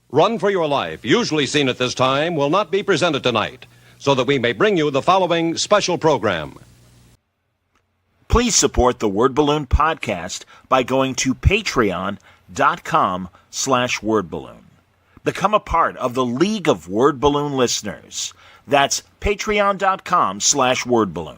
Run for Your Life, usually seen at this time, will not be presented tonight, so that we may bring you the following special program. Please support the Word Balloon podcast by going to patreon.com/wordballoon. Become a part of the League of Word Balloon listeners. That's patreon.com/wordballoon.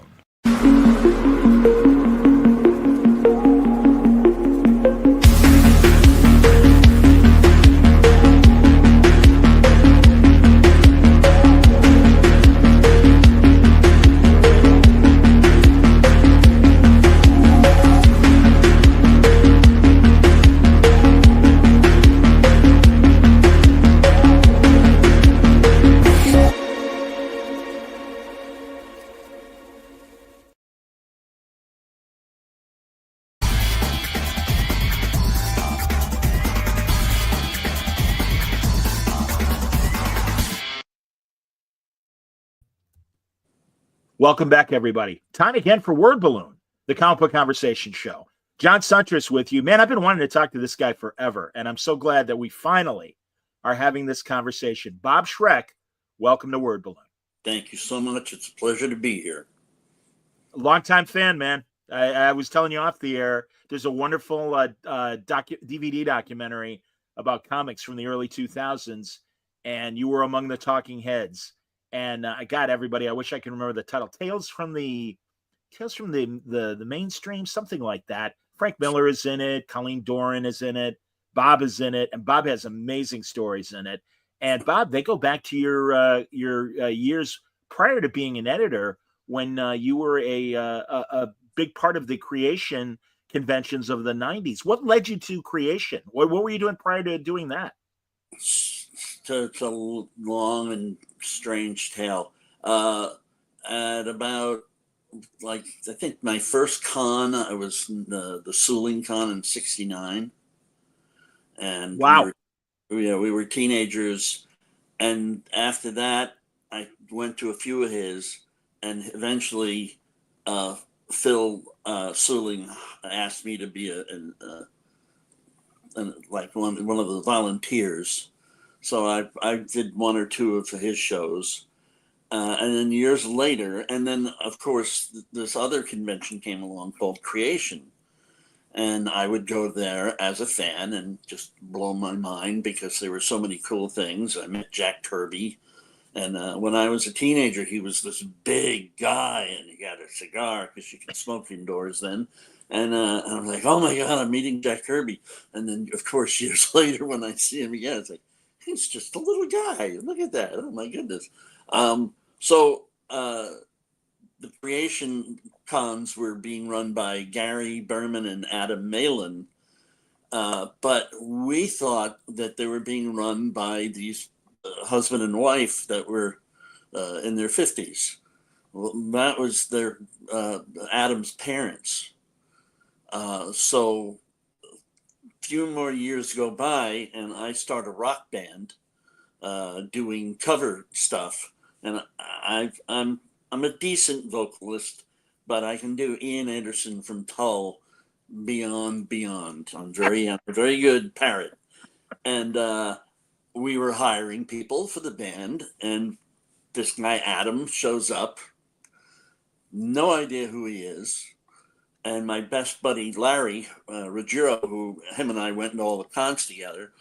Welcome back, everybody. Time again for Word Balloon, the comic book conversation show. John Suntress with you. Man, I've been wanting to talk to this guy forever, and I'm so glad that we finally are having this conversation. Bob Schreck, welcome to Word Balloon. Thank you so much. It's a pleasure to be here. Longtime fan, man. I was telling you off the air, there's a wonderful DVD documentary about comics from the early 2000s, and you were among the talking heads. And I got everybody. I wish I could remember the title. Tales from the mainstream, something like that. Frank Miller is in it. Colleen Doran is in it. Bob is in it, and Bob has amazing stories in it. And Bob, they go back to your years prior to being an editor, when you were a big part of the creation conventions of the 90s. What led you to creation? What were you doing prior to doing that? It's a long and strange tale. At about, I think my first con, I was the Suling Con in '69. And wow. We were teenagers. And after that, I went to a few of his, and eventually Phil Suling asked me to be one of the volunteers. So I did one or two of his shows, and then years later, and then of course this other convention came along called Creation, and I would go there as a fan and just blow my mind because there were so many cool things. I met Jack Kirby, and when I was a teenager, he was this big guy, and he had a cigar because you could smoke indoors then. And I'm like, oh my God, I'm meeting Jack Kirby. And then, of course, years later, when I see him again, it's like, he's just a little guy. Look at that. Oh, my goodness. So the creation cons were being run by Gary Berman and Adam Malin. But we thought that they were being run by these husband and wife that were in their 50s. Well, that was their Adam's parents. So few more years go by, and I start a rock band doing cover stuff. And I'm a decent vocalist, but I can do Ian Anderson from Tull beyond. I'm a very good parrot. And we were hiring people for the band, and this guy Adam shows up. No idea who he is. And my best buddy, Larry Ruggiero, who him and I went into all the cons together,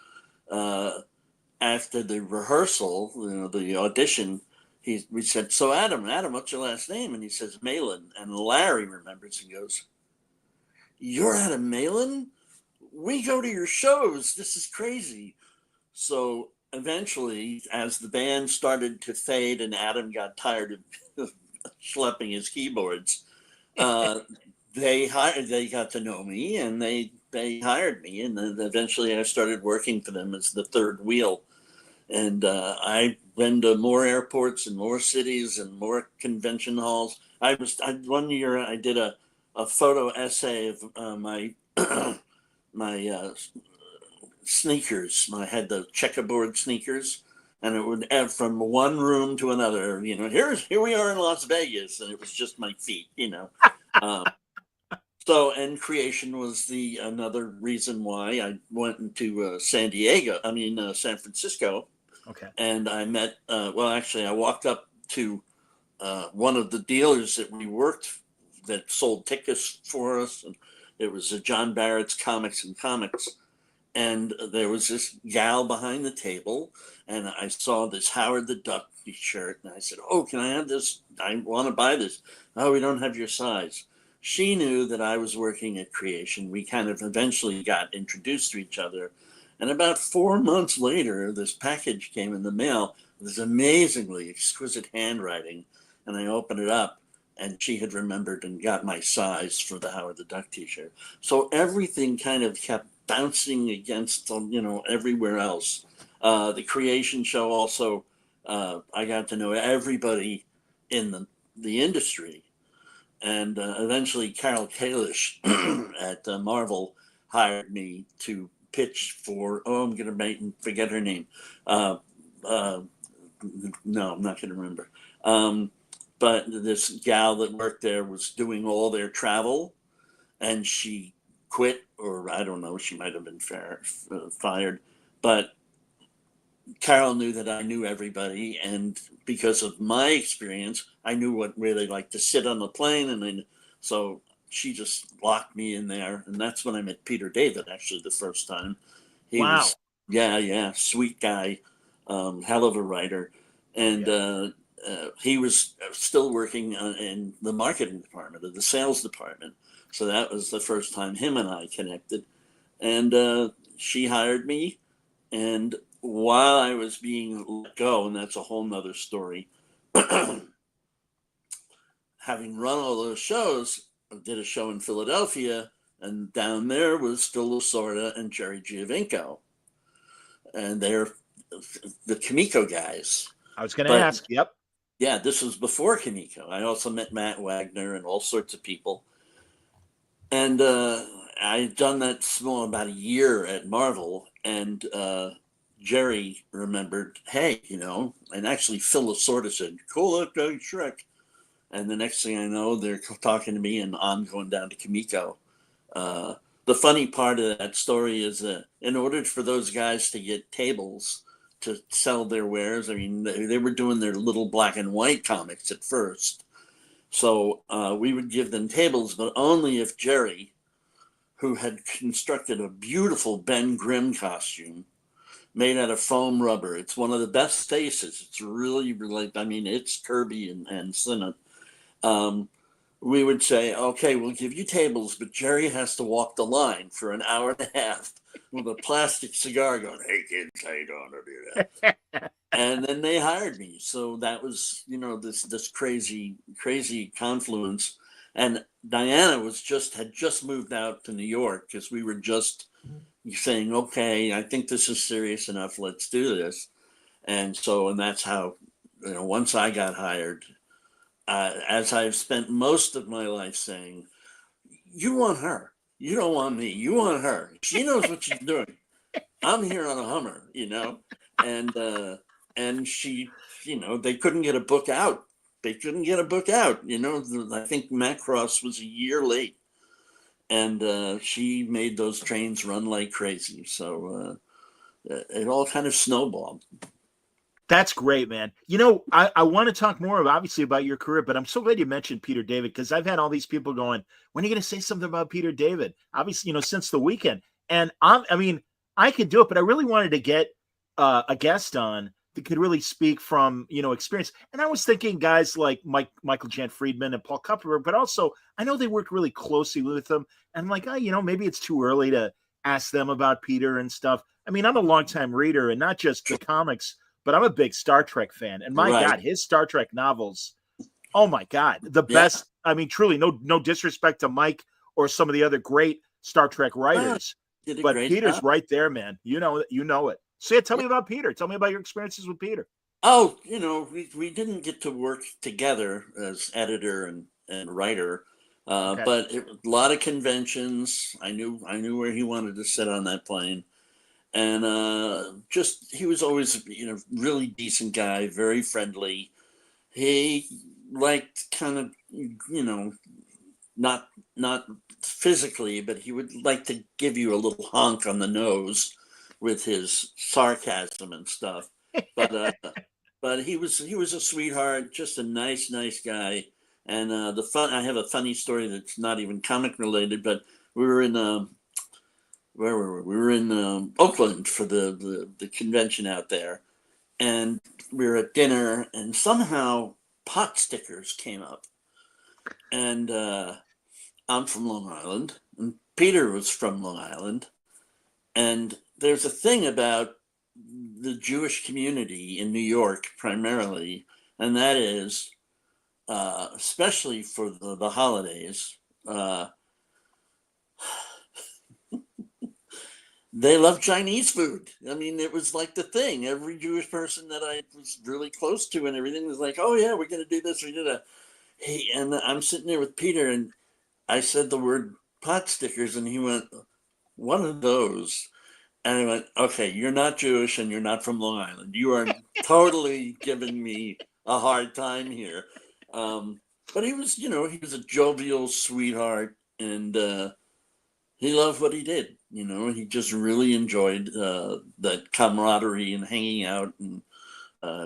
after the rehearsal, the audition, we said, so Adam, what's your last name? And he says, Malin. And Larry remembers and goes, you're Adam Malin? We go to your shows. This is crazy. So eventually, as the band started to fade and Adam got tired of schlepping his keyboards, they got to know me, and they hired me, and then eventually I started working for them as the third wheel. And I've been to more airports and more cities and more convention halls. One year I did a photo essay of my my sneakers. I had the checkerboard sneakers, and it would add from one room to another. Here we are in Las Vegas, and it was just my feet. So, and creation was the another reason why I went into San Francisco, Okay. and I met. Well, actually, I walked up to one of the dealers that we worked that sold tickets for us, and it was John Barrett's Comics and Comics, and there was this gal behind the table, and I saw this Howard the Duck shirt, and I said, "Oh, can I have this? I want to buy this." "Oh, we don't have your size." She knew that I was working at Creation. We kind of eventually got introduced to each other, and about 4 months later, this package came in the mail with this amazingly exquisite handwriting, and I opened it up, and she had remembered and got my size for the Howard the Duck T-shirt. So everything kind of kept bouncing against, everywhere else. The Creation show also, I got to know everybody in the industry. And eventually Carol Kalish at Marvel hired me to pitch for, I'm going to forget her name. No, I'm not going to remember. But this gal that worked there was doing all their travel, and she quit, or I don't know, she might have been fired. But Carol knew that I knew everybody, and because of my experience, I knew where they like to sit on the plane, and so she just locked me in there, and that's when I met Peter David. Actually, the first time, he Wow. was sweet guy, hell of a writer, and he was still working in the marketing department or the sales department. So that was the first time him and I connected, and she hired me, and while I was being let go, and that's a whole nother story, having run all those shows, I did a show in Philadelphia, and down there was Phil Lasorda and Jerry Giovinco, and they're the Kimiko guys. I was going to But ask. Yep. yeah, this was before Kimiko. I also met Matt Wagner and all sorts of people. And I had done that small about a year at Marvel, and Jerry remembered, hey, and actually Phil Lasorda said, call that guy Schreck. And the next thing I know, they're talking to me, and I'm going down to Kimiko. The funny part of that story is that in order for those guys to get tables to sell their wares, I mean, they were doing their little black and white comics at first. So we would give them tables, but only if Jerry, who had constructed a beautiful Ben Grimm costume made out of foam rubber. It's one of the best faces. It's really, it's Kirby and Sinnott. We would say, okay, we'll give you tables, but Jerry has to walk the line for an hour and a half with a plastic cigar going, hey, kids, how you doing? I'll do that. And then they hired me. So that was, this crazy confluence. And Diana had just moved out to New York because we were just saying, okay, I think this is serious enough. Let's do this. And that's how, once I got hired, as I've spent most of my life saying, you want her. You don't want me. You want her. She knows what she's doing. I'm here on a Hummer, and she, they couldn't get a book out. I think Macross was a year late, and she made those trains run like crazy. So it all kind of snowballed. That's great, man. I want to talk more obviously about your career, but I'm so glad you mentioned Peter David, because I've had all these people going, when are you going to say something about Peter David? Obviously, since the weekend. And I could do it, but I really wanted to get a guest on that could really speak from, experience. And I was thinking guys like Michael Jan Friedman and Paul Kupferberg, but also I know they worked really closely with them. And I'm like, maybe it's too early to ask them about Peter and stuff. I mean, I'm a longtime reader, and not just the comics, but I'm a big Star Trek fan. And my God, his Star Trek novels, oh my God, the best. I mean, truly, no disrespect to Mike or some of the other great Star Trek writers, but Peter's job. Right there, man. You know it. So yeah, tell me about Peter. Tell me about your experiences with Peter. Oh, we didn't get to work together as editor and writer, but a lot of conventions. I knew where he wanted to sit on that plane. And he was always, really decent guy, very friendly. He liked kind of, not physically, but he would like to give you a little honk on the nose with his sarcasm and stuff. But he was a sweetheart, just a nice guy. And I have a funny story that's not even comic related, but we were in where were we? We were in Oakland for the convention out there, and we were at dinner, and somehow pot stickers came up, and I'm from Long Island, and Peter was from Long Island, and there's a thing about the Jewish community in New York primarily, and that is, especially for the holidays, they love Chinese food. I mean, it was like the thing. Every Jewish person that I was really close to and everything was like, oh yeah, we're going to do this, we did that. Hey, and I'm sitting there with Peter, and I said the word pot stickers, and he went, one of those. And I went, okay, you're not Jewish and you're not from Long Island. You are totally giving me a hard time here. But he was, he was a jovial sweetheart, and he loved what he did. He just really enjoyed that camaraderie and hanging out and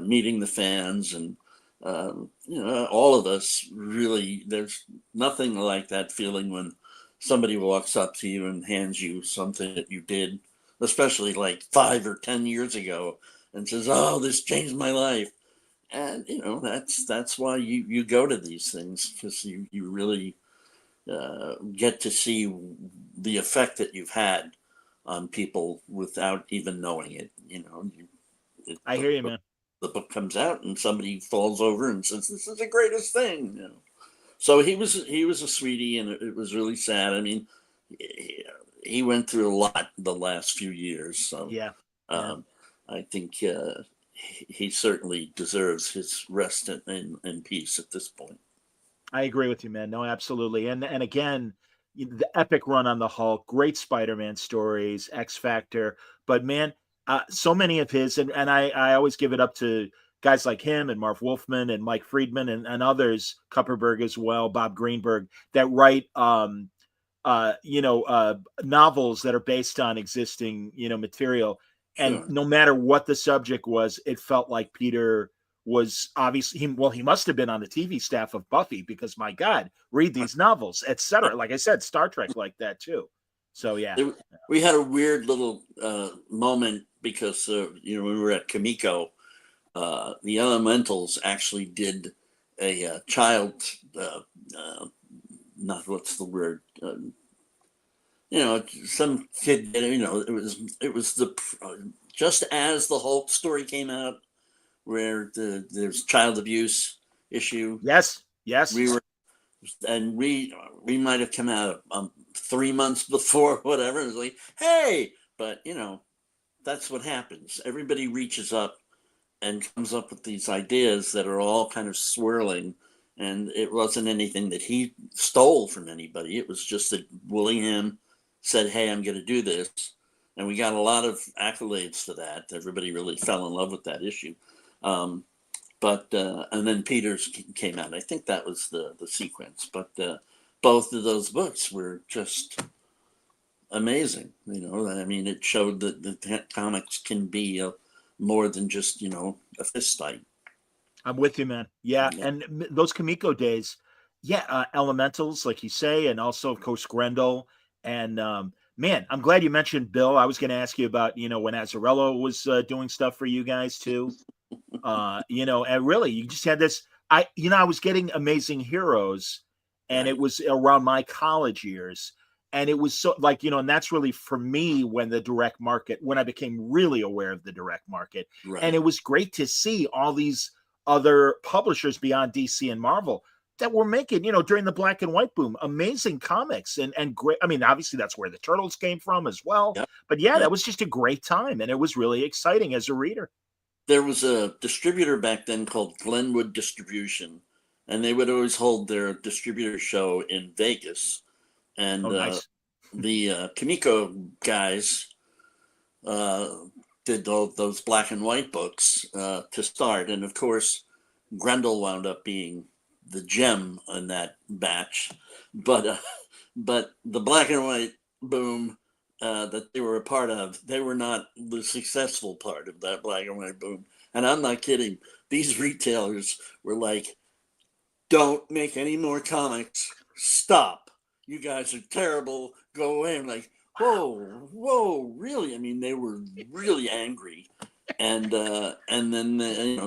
meeting the fans. And, all of us really, there's nothing like that feeling when somebody walks up to you and hands you something that you did, especially like 5 or 10 years ago, and says, oh, this changed my life. And, that's why you go to these things, because you really get to see the effect that you've had on people without even knowing it. I hear you, man. The book comes out and somebody falls over and says, this is the greatest thing. So he was a sweetie, and it was really sad. I mean, he went through a lot the last few years. So yeah. I think he certainly deserves his rest and peace at this point. I agree with you, man. No, absolutely. And again, the epic run on the Hulk, great Spider-Man stories, X Factor, but man, so many of his, and I always give it up to guys like him and Marv Wolfman and Mike Friedman and others, Kupperberg as well, Bob Greenberg, that write novels that are based on existing, material. And Sure. no matter what the subject was, it felt like Peter was obviously he must have been on the TV staff of Buffy, because my God, read these novels, etc. Like I said, Star Trek like that too. So yeah, we had a weird little moment because when we were at Kamiko, the Elementals actually did a child, not what's the word, some kid, it was just as the Hulk story came out, where there's child abuse issue. Yes. We might have come out 3 months before, whatever. It was like, hey, but that's what happens. Everybody reaches up and comes up with these ideas that are all kind of swirling. And it wasn't anything that he stole from anybody. It was just that Willingham said, hey, I'm going to do this. And we got a lot of accolades for that. Everybody really fell in love with that issue. And then Peters came out. I think that was the sequence. But both of those books were just amazing. I mean, it showed that the comics can be more than just, a fist fight. I'm with you, man. Yeah. And those Kamiko days, Elementals, like you say, and also, of course, Grendel. And man, I'm glad you mentioned Bill. I was going to ask you about, when Azzarello was doing stuff for you guys too. And really, you just had this. I was getting Amazing Heroes, and it was around my college years. And it was so and that's really for me when I became really aware of the direct market. Right. And it was great to see all these other publishers beyond DC and Marvel that were making, during the black and white boom, amazing comics and great. I mean, obviously that's where the Turtles came from as well. Yep. But that was just a great time. And it was really exciting as a reader. There was a distributor back then called Glenwood Distribution, and they would always hold their distributor show in Vegas. And nice. The Kamiko guys did those black and white books to start. And of course, Grendel wound up being the gem in that batch, but the black and white boom that they were a part of, they were not the successful part of that black and white boom. And I'm not kidding. These retailers were like, don't make any more comics. Stop. You guys are terrible. Go away. I'm like, whoa, really? I mean, they were really angry. And then,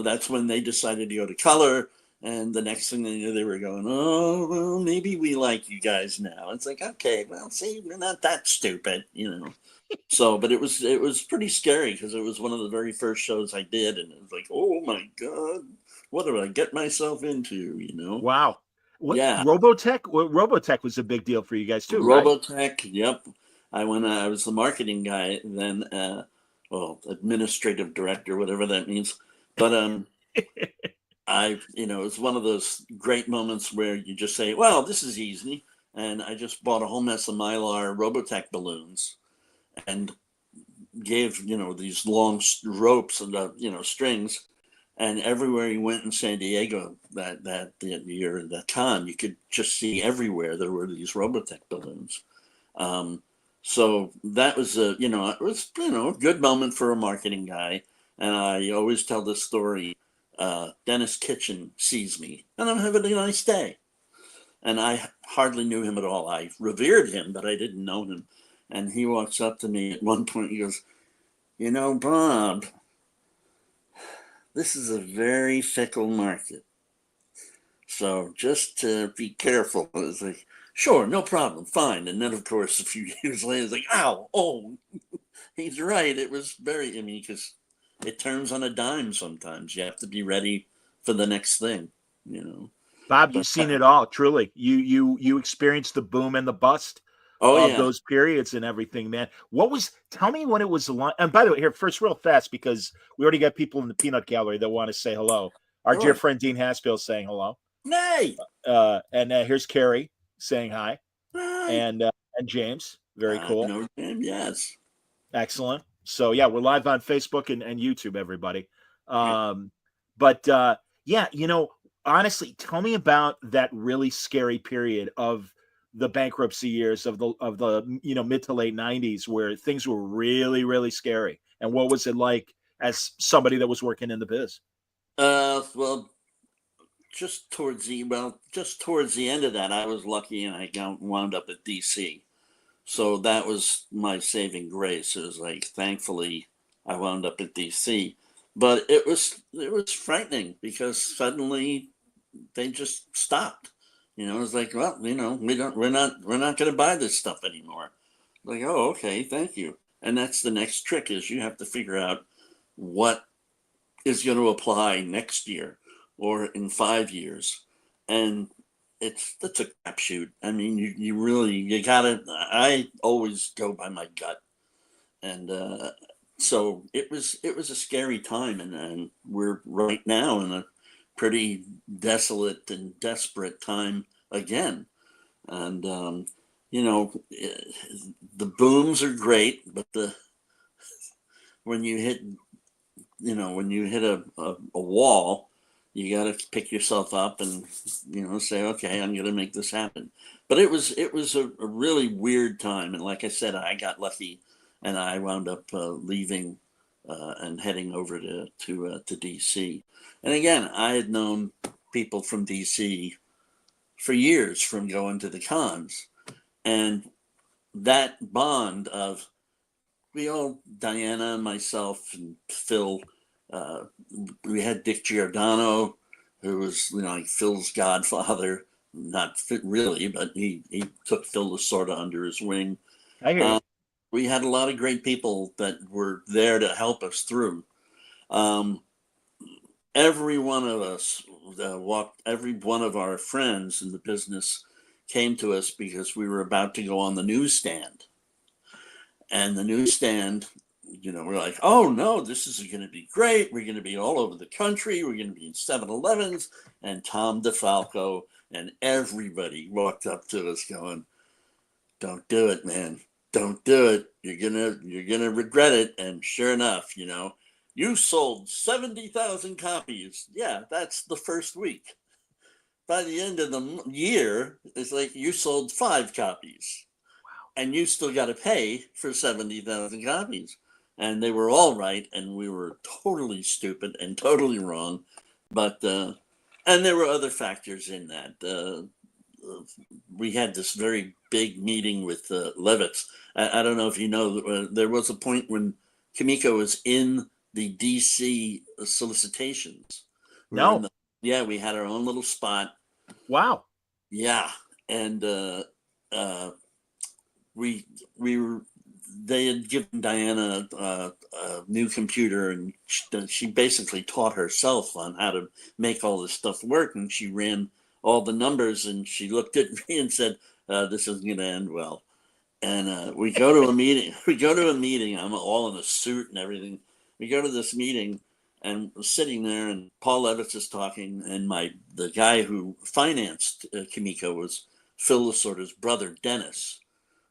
that's when they decided to go to color. And the next thing they knew, they were going, oh, well, maybe we like you guys now. It's like, okay, well, see, we're not that stupid, So, but it was pretty scary because it was one of the very first shows I did. And it was like, oh my God, what did I get myself into, Wow. What Yeah. Robotech? Well, Robotech was a big deal for you guys too, right? Robotech, yep. I was the marketing guy then, administrative director, whatever that means. But it's one of those great moments where you just say, well, this is easy. And I just bought a whole mess of Mylar Robotech balloons and gave, these long ropes and, strings. And everywhere you went in San Diego that year at that time, you could just see everywhere there were these Robotech balloons. So that was it was a good moment for a marketing guy. And I always tell this story. Dennis Kitchen sees me, and I'm having a nice day. And I hardly knew him at all. I revered him, but I didn't know him. And he walks up to me at one point. He goes, Bob, this is a very fickle market. So just be careful. I was like, sure, no problem, fine. And then, of course, a few years later, it's like, he's right. It was because it turns on a dime sometimes. You have to be ready for the next thing, Bob, But you've seen it all, truly. You experienced the boom and the bust oh of yeah, those periods and everything, man. Tell me when it was and by the way, here first real fast, because we already got people in the peanut gallery that want to say hello. Our dear sure. friend Dean Haspiel saying hello. Nay, And here's Carrie saying hi. right. And James, very cool. No name, yes. Excellent. So yeah, we're live on Facebook and YouTube, everybody. Right. But yeah, honestly, tell me about that really scary period of the bankruptcy years of the mid to late 90s where things were really, really scary. And what was it like as somebody that was working in the biz? Well, just towards the end of that, I was lucky and I wound up at DC. So that was my saving grace. It was like, thankfully, I wound up at DC. But it was frightening because suddenly they just stopped. It was like, well, we're not going to buy this stuff anymore. Like, oh, okay, thank you. And that's the next trick is you have to figure out what is going to apply next year or in 5 years. And that's a crapshoot. I mean, you gotta. I always go by my gut, and so it was a scary time, and we're right now in a pretty desolate and desperate time again. And the booms are great, but when you hit a wall, you got to pick yourself up and say, okay, I'm going to make this happen. But it was a really weird time, and like I said, I got lucky, and I wound up leaving and heading over to DC. And again, I had known people from DC for years from going to the cons, and that bond of Diana, myself, and Phil. We had Dick Giordano, who was like Phil's godfather. Not really, but he took Phil Lasorda under his wing. I hear you. We had a lot of great people that were there to help us through. Every one of us every one of our friends in the business came to us because we were about to go on the newsstand. And the newsstand, we're like, oh no, this is going to be great. We're going to be all over the country. We're going to be in 7-Elevens. And Tom DeFalco and everybody walked up to us going, don't do it, man. Don't do it. You're gonna regret it. And sure enough, you sold 70,000 copies. Yeah, that's the first week. by the end of the year, it's like you sold 5 copies. And you still got to pay for 70,000 copies. And they were all right, and we were totally stupid and totally wrong. But, and there were other factors in that. We had this very big meeting with Levitz. I don't know if you know, there was a point when Kimiko was in the DC solicitations. No. Yeah, we had our own little spot. Wow. Yeah. And they had given Diana a new computer, and she basically taught herself on how to make all this stuff work. And she ran all the numbers, and she looked at me and said, "This isn't going to end well." And we go to a meeting. I'm all in a suit and everything. We go to this meeting, and we're sitting there, and Paul Levitz is talking, and the guy who financed Kimiko was Phil Lasorda's brother, Dennis,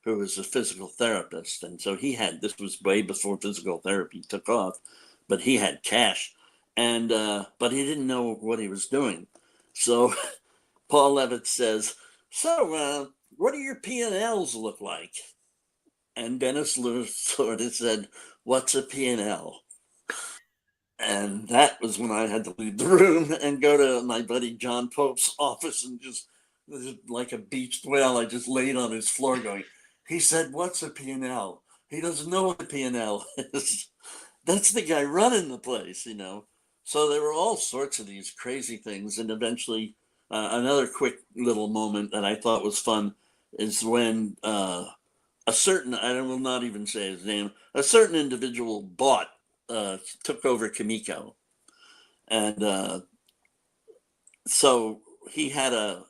who was a physical therapist. And so this was way before physical therapy took off, but he had cash, and but he didn't know what he was doing. So Paul Levitz says, "So what do your P&Ls look like?" And Dennis sort of said, "What's a P&L?" And that was when I had to leave the room and go to my buddy John Pope's office, and just like a beached whale, I just laid on his floor going, he said, "What's a P&L? He doesn't know what a P&L is." That's the guy running the place, you know. So there were all sorts of these crazy things. And eventually, another quick little moment that I thought was fun is when I will not even say his name, a certain individual took over Kimiko. And so he had a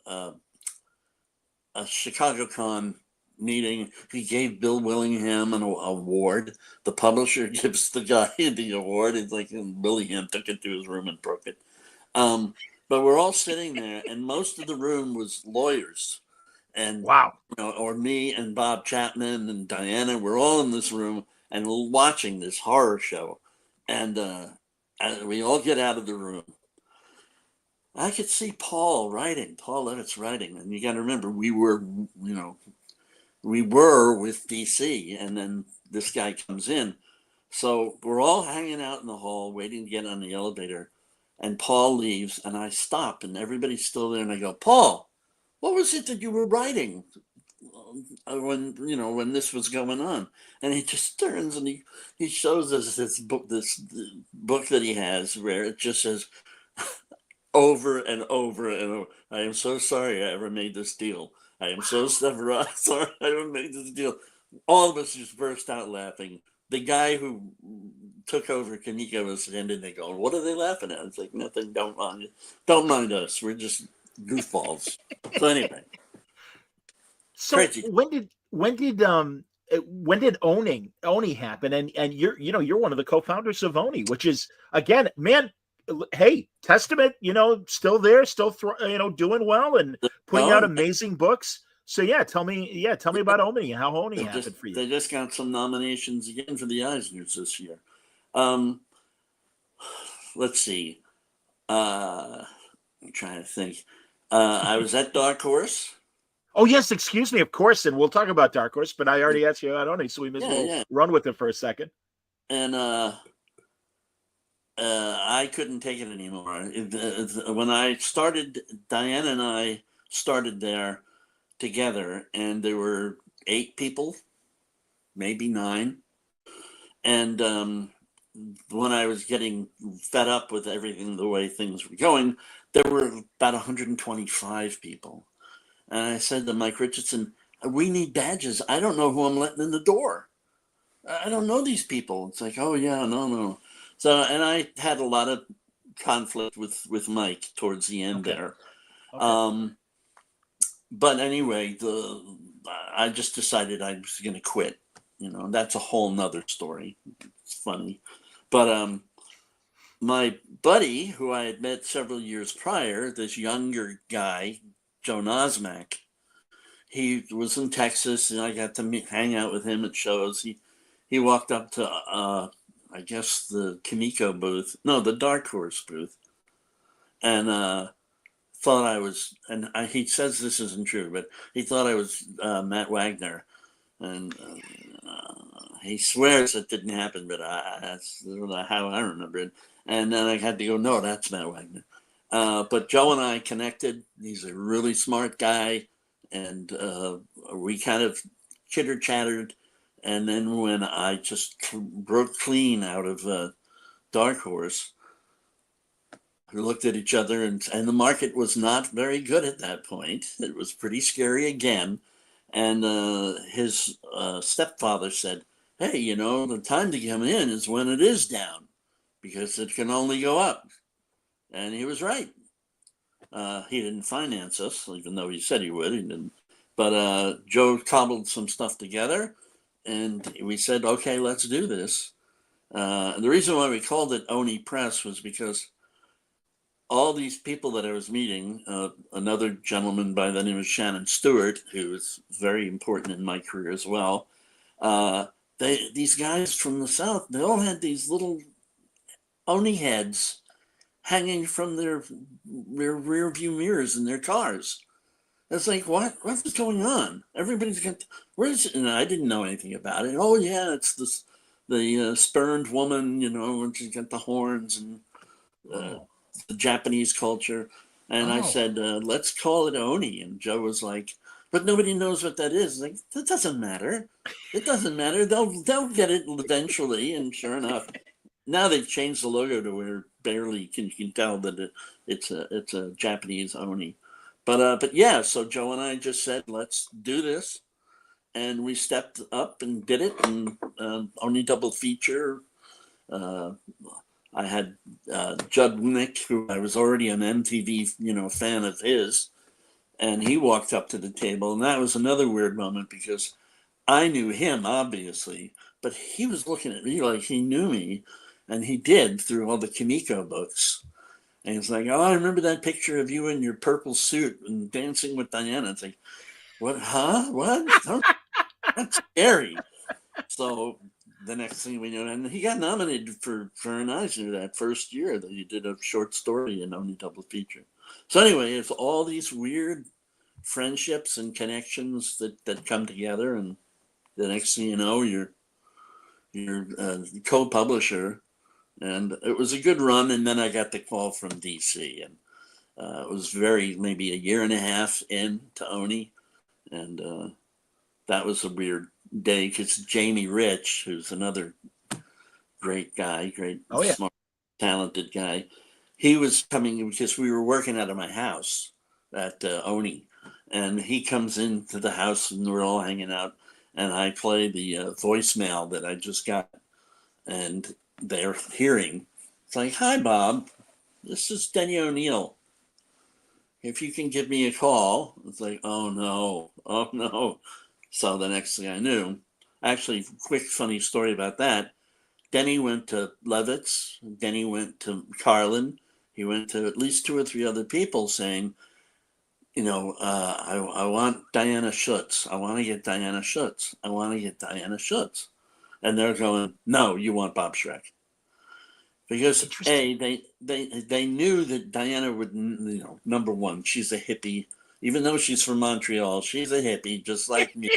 Chicago Con meeting. He gave Bill Willingham an award. The publisher gives the guy the award. It's like Willingham took it to his room and broke it. But we're all sitting there, and most of the room was lawyers. And wow, or me and Bob Chapman and Diana, we're all in this room and we're watching this horror show. And we all get out of the room. I could see Paul Levitz writing, and you got to remember, we were with DC, and then this guy comes in. So we're all hanging out in the hall waiting to get on the elevator, and Paul leaves, and I stop, and everybody's still there, and I go, "Paul, what was it that you were writing when this was going on?" And he just turns and he shows us this book that he has, where it just says over and over and over, "I am so sorry I ever made this deal. I am so sorry I ever made this deal." All of us just burst out laughing. The guy who took over Kimiko was standing there going, "What are they laughing at?" It's like, "Nothing. Don't mind us. We're just goofballs." So anyway. So Crazy. when did Oni happen? And you're one of the co-founders of Oni, which is, again, man, hey, testament, still there, still doing well and putting out amazing books. So tell me about Oni and how Oni happened for you. They just got some nominations again for the Eisners this year. Let's see. I'm trying to think. I was at Dark Horse. Oh yes, excuse me, of course, and we'll talk about Dark Horse, but I already asked you about Oni, so we may as well run with it for a second. And I couldn't take it anymore. When I started, Diana and I started there together, and there were 8 people, maybe 9. And when I was getting fed up with everything, the way things were going, there were about 125 people. And I said to Mike Richardson, "We need badges. I don't know who I'm letting in the door. I don't know these people." It's like, "Oh yeah, no." So, and I had a lot of conflict with Mike towards the end there. Okay. But anyway, I just decided I was going to quit. That's a whole nother story. It's funny. But my buddy, who I had met several years prior, this younger guy, Joe Nosmak, he was in Texas, and I got to hang out with him at shows. He walked up to, I guess, the Kimiko booth. No, the Dark Horse booth. And thought I was, and he says this isn't true, but he thought I was Matt Wagner, and he swears it didn't happen, but that's how I remember it. And then I had to go, no, that's Matt Wagner. But Joe and I connected. He's a really smart guy, and we kind of chitter chattered. And then when I just broke clean out of Dark Horse, we looked at each other, and the market was not very good at that point. It was pretty scary again. And his stepfather said, hey, you know, the time to come in is when it is down, because it can only go up. And he was right. He didn't finance us, even though he said he would. He didn't. But Joe cobbled some stuff together, and we said, okay, let's do this. And the reason why we called it Oni Press was because all these people that I was meeting, another gentleman by the name of Shannon Stewart, who was very important in my career as well, these guys from the South, they all had these little Oni heads hanging from their rear view mirrors in their cars. It's like, what is going on? Everybody's got, where is it? And I didn't know anything about it. Oh yeah, it's the spurned woman, you know, when she's got the horns and the Japanese culture. And I said, let's call it Oni. And Joe was like, but nobody knows what that is. Like, that doesn't matter. It doesn't matter. They'll get it eventually. And sure enough, now they've changed the logo to where barely you can tell that it's a Japanese Oni. But yeah, so Joe and I just said, let's do this. And we stepped up and did it. And Oni double feature. I had Judd Nick, who I was already an MTV, you know, fan of his, and he walked up to the table, and that was another weird moment because I knew him obviously, but he was looking at me like he knew me, and he did through all the Kimiko books. And he's like, "Oh, I remember that picture of you in your purple suit and dancing with Diana." It's like, "What? Huh? What? That's scary." So the next thing we know, and he got nominated for an Eisner that first year that he did a short story in Only Double Feature. So anyway, it's all these weird friendships and connections that come together, and the next thing you know, you're co-publisher, and it was a good run. And then I got the call from DC, and it was maybe a year and a half into Oni, and that was a weird day because Jamie Rich, who's another great guy, smart, talented guy, he was coming because we were working out of my house at Oni, and he comes into the house and we're all hanging out, and I play the voicemail that I just got, and they're hearing. It's like, "Hi, Bob, this is Denny O'Neill. If you can give me a call." It's like, oh no. So the next thing I knew, actually, quick funny story about that. Denny went to Levitz. Denny went to Carlin. He went to at least 2 or 3 other people saying, you know, I want Diana Schutz. I want to get Diana Schutz. I want to get Diana Schutz. And they're going, no, you want Bob Schreck. Because they knew that Diana would, you know, number one, she's a hippie. Even though she's from Montreal, she's a hippie, just like me.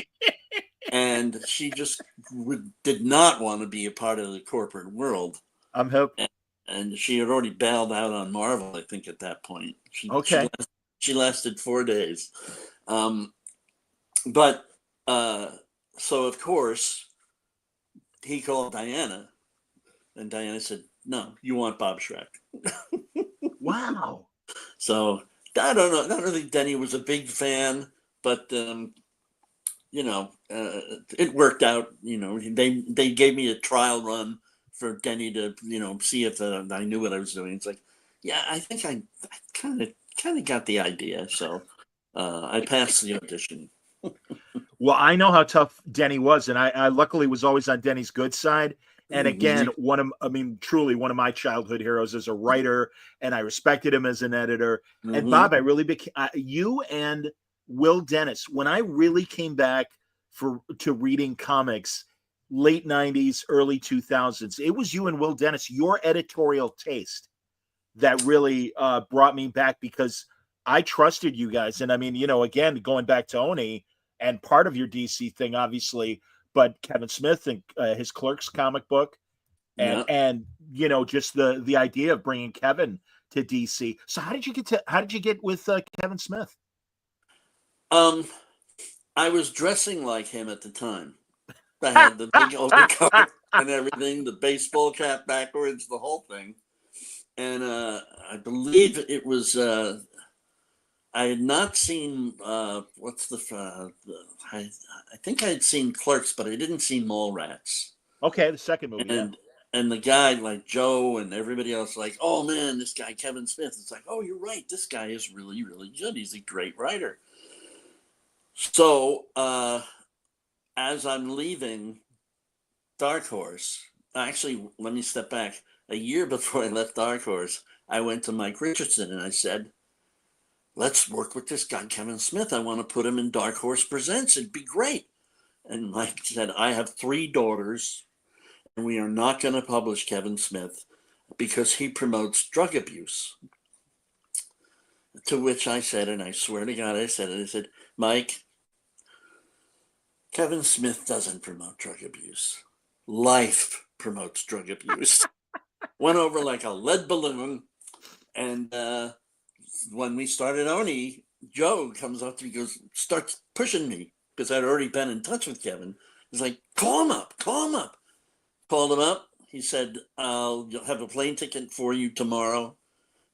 And she just did not want to be a part of the corporate world. I'm hooked. And she had already bailed out on Marvel, I think, at that point. She lasted 4 days. So, of course, he called Diana, and Diana said, no, you want Bob Schreck. Wow. So, I don't know. I don't think Denny was a big fan, but, you know, it worked out. You know, they gave me a trial run for Denny to, you know, see if I knew what I was doing. It's like, yeah, I think I kind of got the idea. So I passed the audition. Well, I know how tough Denny was, and I luckily was always on Denny's good side. And again, truly one of my childhood heroes as a writer, and I respected him as an editor. Mm-hmm. And Bob, I really became you and Will Dennis. When I really came back to reading comics, late 90s, early 2000s, it was you and Will Dennis, your editorial taste, that really brought me back, because I trusted you guys. And I mean, again, going back to Oni and part of your DC thing, obviously, but Kevin Smith and his Clerks comic book, Yeah. and just the idea of bringing Kevin to DC. So how did you get with Kevin Smith? I was dressing like him at the time. I had the big overcoat and everything, the baseball cap backwards, the whole thing. And I believe it was, I had not seen, I think I had seen Clerks, but I didn't see Mallrats. Okay, the second movie. And the guy like Joe and everybody else like, oh man, this guy Kevin Smith. It's like, oh, you're right. This guy is really, really good. He's a great writer. So as I'm leaving Dark Horse, actually, let me step back. A year before I left Dark Horse, I went to Mike Richardson and I said, let's work with this guy, Kevin Smith. I want to put him in Dark Horse Presents. It'd be great. And Mike said, I have 3 daughters and we are not going to publish Kevin Smith because he promotes drug abuse. To which I said, and I swear to God, I said, Mike, Kevin Smith doesn't promote drug abuse. Life promotes drug abuse. Went over like a lead balloon. And when we started Oni, Joe comes up to me, starts pushing me because I'd already been in touch with Kevin. He's like, call him up. Called him up. He said, I'll have a plane ticket for you tomorrow.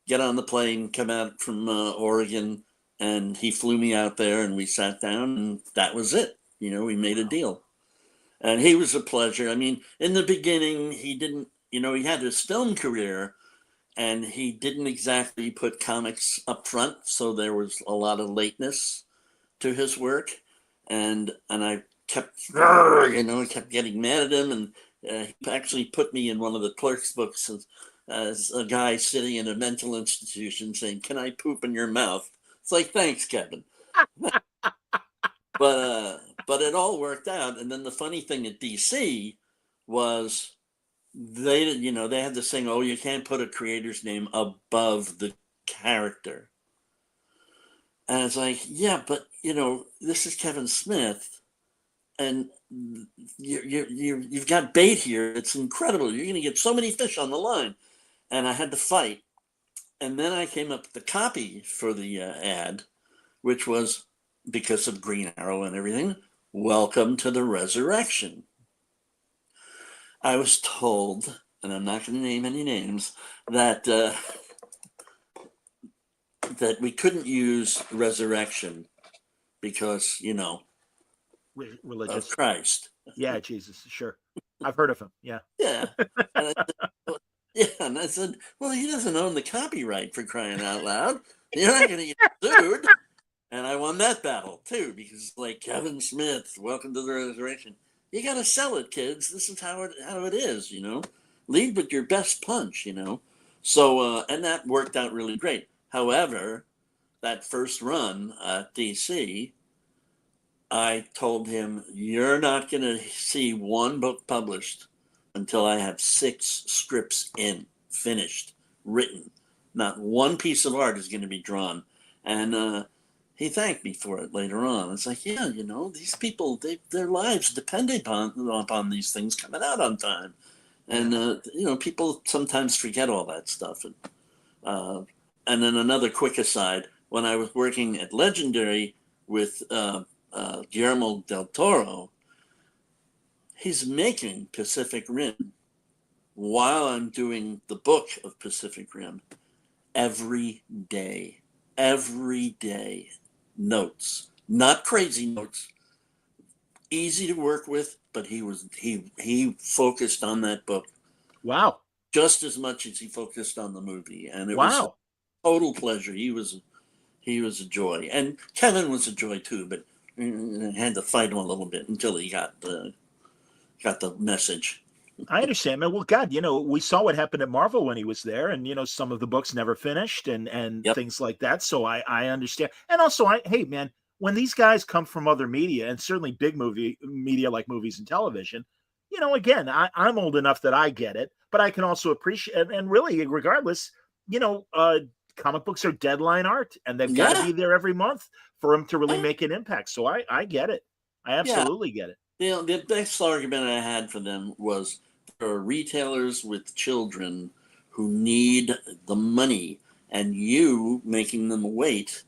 Get on the plane, come out from Oregon. And he flew me out there and we sat down and that was it. We made a deal. And he was a pleasure. I mean, in the beginning, he didn't, he had his film career and he didn't exactly put comics up front. So there was a lot of lateness to his work. And I kept, kept getting mad at him. And he actually put me in one of the Clerks books as a guy sitting in a mental institution saying, can I poop in your mouth? It's like, thanks, Kevin. But it all worked out. And then the funny thing at DC was they had this thing, oh, you can't put a creator's name above the character. And it's like, yeah, but this is Kevin Smith and you've got bait here. It's incredible. You're going to get so many fish on the line. And I had to fight. And then I came up with the copy for the ad, which was, because of Green Arrow and everything, welcome to the resurrection. I was told, and I'm not going to name any names, that that we couldn't use resurrection because, religious of Christ. Yeah, Jesus, sure. I've heard of him. Yeah. Yeah. And I said, well, he doesn't own the copyright, for crying out loud. You're not going to get sued. And I won that battle too, because like Kevin Smith, welcome to the resurrection. You got to sell it, kids. This is how it is, Lead with your best punch, So, and that worked out really great. However, that first run at DC, I told him, you're not going to see one book published until I have 6 scripts finished, written. Not one piece of art is going to be drawn. And he thanked me for it later on. It's like, yeah, these people, their lives depended upon these things coming out on time. And, people sometimes forget all that stuff. And then another quick aside, when I was working at Legendary with Guillermo del Toro, he's making Pacific Rim while I'm doing the book of Pacific Rim every day. Notes, not crazy notes, easy to work with, but he focused on that book. Wow. Just as much as he focused on the movie. And it was a total pleasure. He was a joy. And Kevin was a joy too, but I had to fight him a little bit until he got the message. I understand, man. Well, God, we saw what happened at Marvel when he was there, and some of the books never finished, and Yep. things like that. So I understand, and also, hey, man, when these guys come from other media, and certainly big media like movies and television, again, I'm old enough that I get it, but I can also appreciate, and really, regardless, comic books are deadline art, and they've got to Yeah. be there every month for them to really Yeah. make an impact. So I get it. I Yeah. absolutely get it. The best argument I had for them was there are retailers with children who need the money, and you making them wait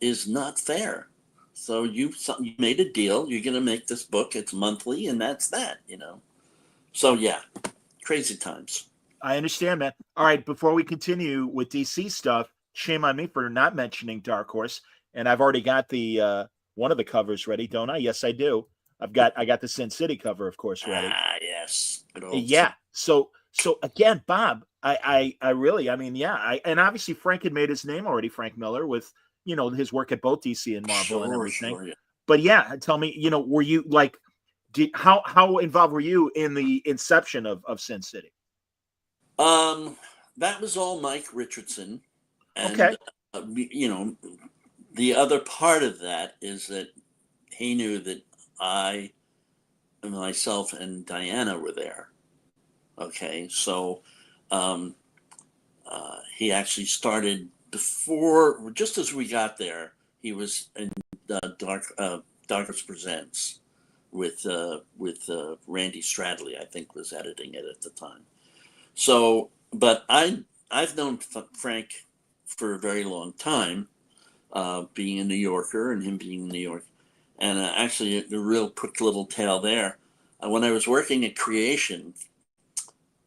is not fair. So you made a deal. You're going to make this book. It's monthly, and that's that. So yeah, crazy times. I understand, man. All right, before we continue with DC stuff, shame on me for not mentioning Dark Horse. And I've already got the one of the covers ready, don't I? Yes, I do. I got the Sin City cover, of course, ready. Ah, yes. Good old Yeah. So again, Bob, I really, I mean, yeah, and obviously Frank had made his name already, Frank Miller, with his work at both DC and Marvel and everything. Sure, yeah. But yeah, tell me, were you like, how involved were you in the inception of Sin City? That was all Mike Richardson, and Okay. the other part of that is that he knew that myself and Diana were there. Okay, so he actually started just as we got there. He was in Darkest Presents with Randy Stradley, I think, was editing it at the time. So, but I've known Frank for a very long time, being a New Yorker and him being in New York. And actually, a real quick little tale there. When I was working at Creation,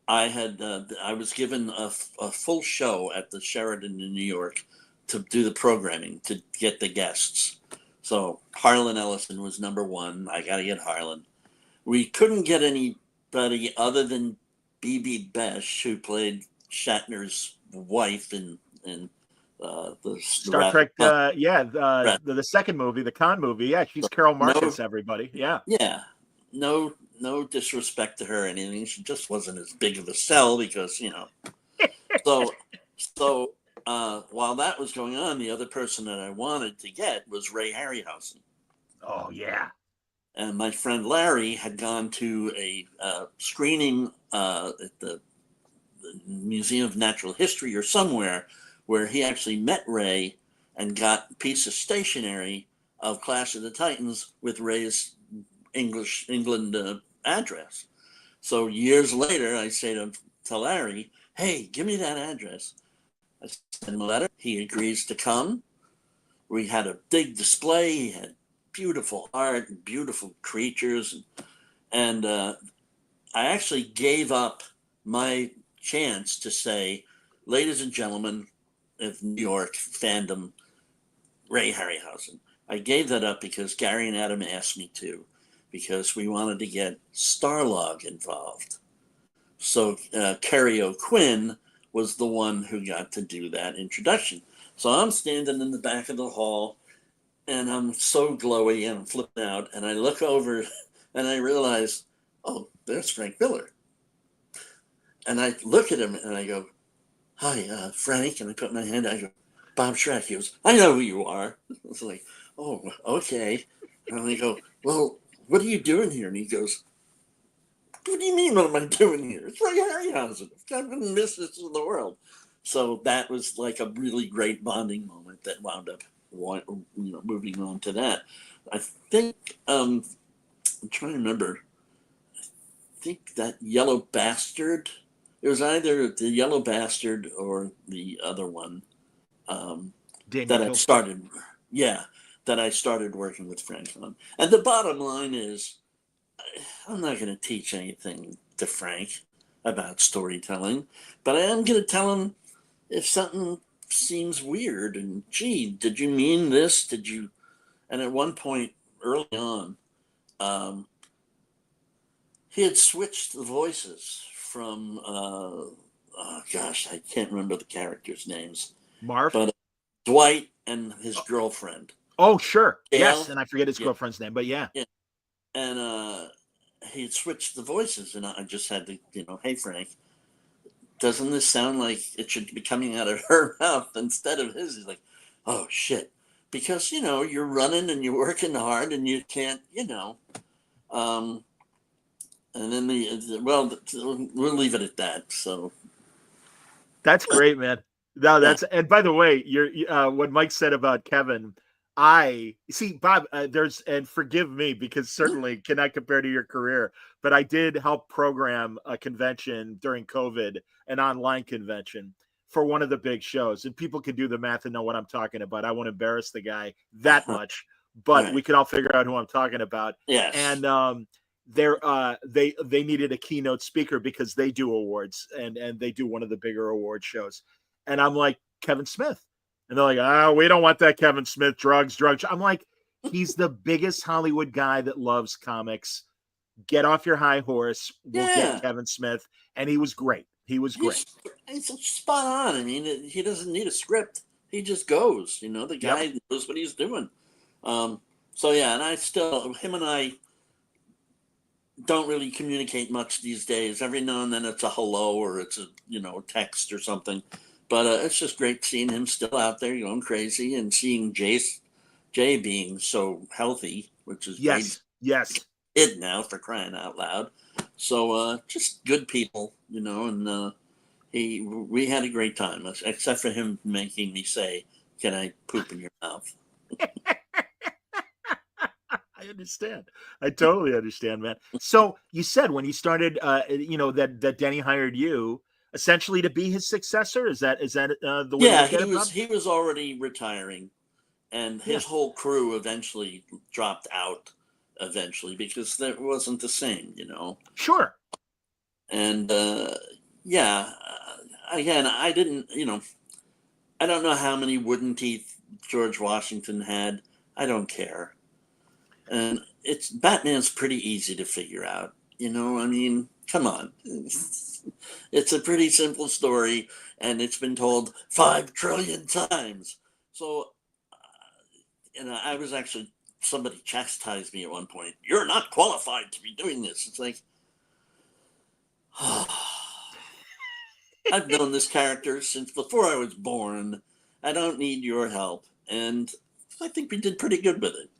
I was given a full show at the Sheraton in New York to do the programming, to get the guests. So Harlan Ellison was number one. I got to get Harlan. We couldn't get anybody other than BB Besh, who played Shatner's wife in the Star Trek, the second movie, the Khan movie. Yeah, she's Carol Marcus, everybody. Yeah. Yeah. No disrespect to her or anything. She just wasn't as big of a sell because, So while that was going on, the other person that I wanted to get was Ray Harryhausen. Oh, yeah. And my friend Larry had gone to a screening at the Museum of Natural History or somewhere, where he actually met Ray and got a piece of stationery of Clash of the Titans with Ray's England address. So years later, I say to Larry, "Hey, give me that address." I send him a letter. He agrees to come. We had a big display. He had beautiful art and beautiful creatures. And I actually gave up my chance to say, "Ladies and gentlemen of New York fandom, Ray Harryhausen." I gave that up because Gary and Adam asked me to, because we wanted to get Starlog involved. So Kerry O'Quinn was the one who got to do that introduction. So I'm standing in the back of the hall, and I'm so glowy and I'm flipping out, and I look over and I realize, oh, there's Frank Miller. And I look at him and I go, "Hi, Frank." And I put my hand out, I go, "Bob Schreck." He goes, "I know who you are." It's like, "Oh, okay." And I go, "Well, what are you doing here?" And he goes, "What do you mean, what am I doing here? It's Ray Harryhausen. I've been missed in the world." So that was like a really great bonding moment that wound up moving on to that. I think, I'm trying to remember, I think that Yellow Bastard, it was either the Yellow Bastard or the other one that I started, that I started working with Frank on. And the bottom line is, I'm not going to teach anything to Frank about storytelling, but I am going to tell him if something seems weird and, gee, did you mean this? Did you? And at one point early on, he had switched the voices from, gosh, I can't remember the characters' names. Marv? But Dwight and his girlfriend. Oh, sure. Gail? Yes, and I forget his girlfriend's name, but yeah. And he had switched the voices, and I just had to, "Hey, Frank, doesn't this sound like it should be coming out of her mouth instead of his?" He's like, "Oh, shit." Because, you're running and you're working hard and you can't, and then we'll leave it at that. So that's great, man. No, Yeah. that's and by the way, what Mike said about Kevin, I see Bob. There's and forgive me because certainly cannot compare to your career, but I did help program a convention during COVID, an online convention for one of the big shows, and people can do the math and know what I'm talking about. I won't embarrass the guy that much, but we Right. can all figure out who I'm talking about. Yes. And they needed a keynote speaker because they do awards and they do one of the bigger award shows and I'm like, Kevin Smith. And they're like, oh, we don't want that Kevin Smith, drugs. I'm like, he's the biggest Hollywood guy that loves comics. Get off your high horse. We'll get Yeah. Kevin Smith. And he was great. He was great. He's spot on. I mean, he doesn't need a script. He just goes. The Yep. guy knows what he's doing. So yeah, and him and I don't really communicate much these days. Every now and then it's a hello or it's a text or something. But it's just great seeing him still out there going crazy and seeing Jay being so healthy, which is great. Yes. Kid now for crying out loud. So just good people, and we had a great time, except for him making me say, "Can I poop in your mouth?" I understand. I totally understand, man. So you said when you started, that Denny hired you essentially to be his successor. Is that the way to Yeah, look at it, Bob? he was already retiring, and Yeah. his whole crew eventually dropped out because that wasn't the same, Sure. And yeah, again, I didn't, I don't know how many wooden teeth George Washington had. I don't care. And Batman's pretty easy to figure out. I mean, come on. It's a pretty simple story, and it's been told 5 trillion times. So, I was actually, somebody chastised me at one point. You're not qualified to be doing this. It's like, I've known this character since before I was born. I don't need your help. And I think we did pretty good with it.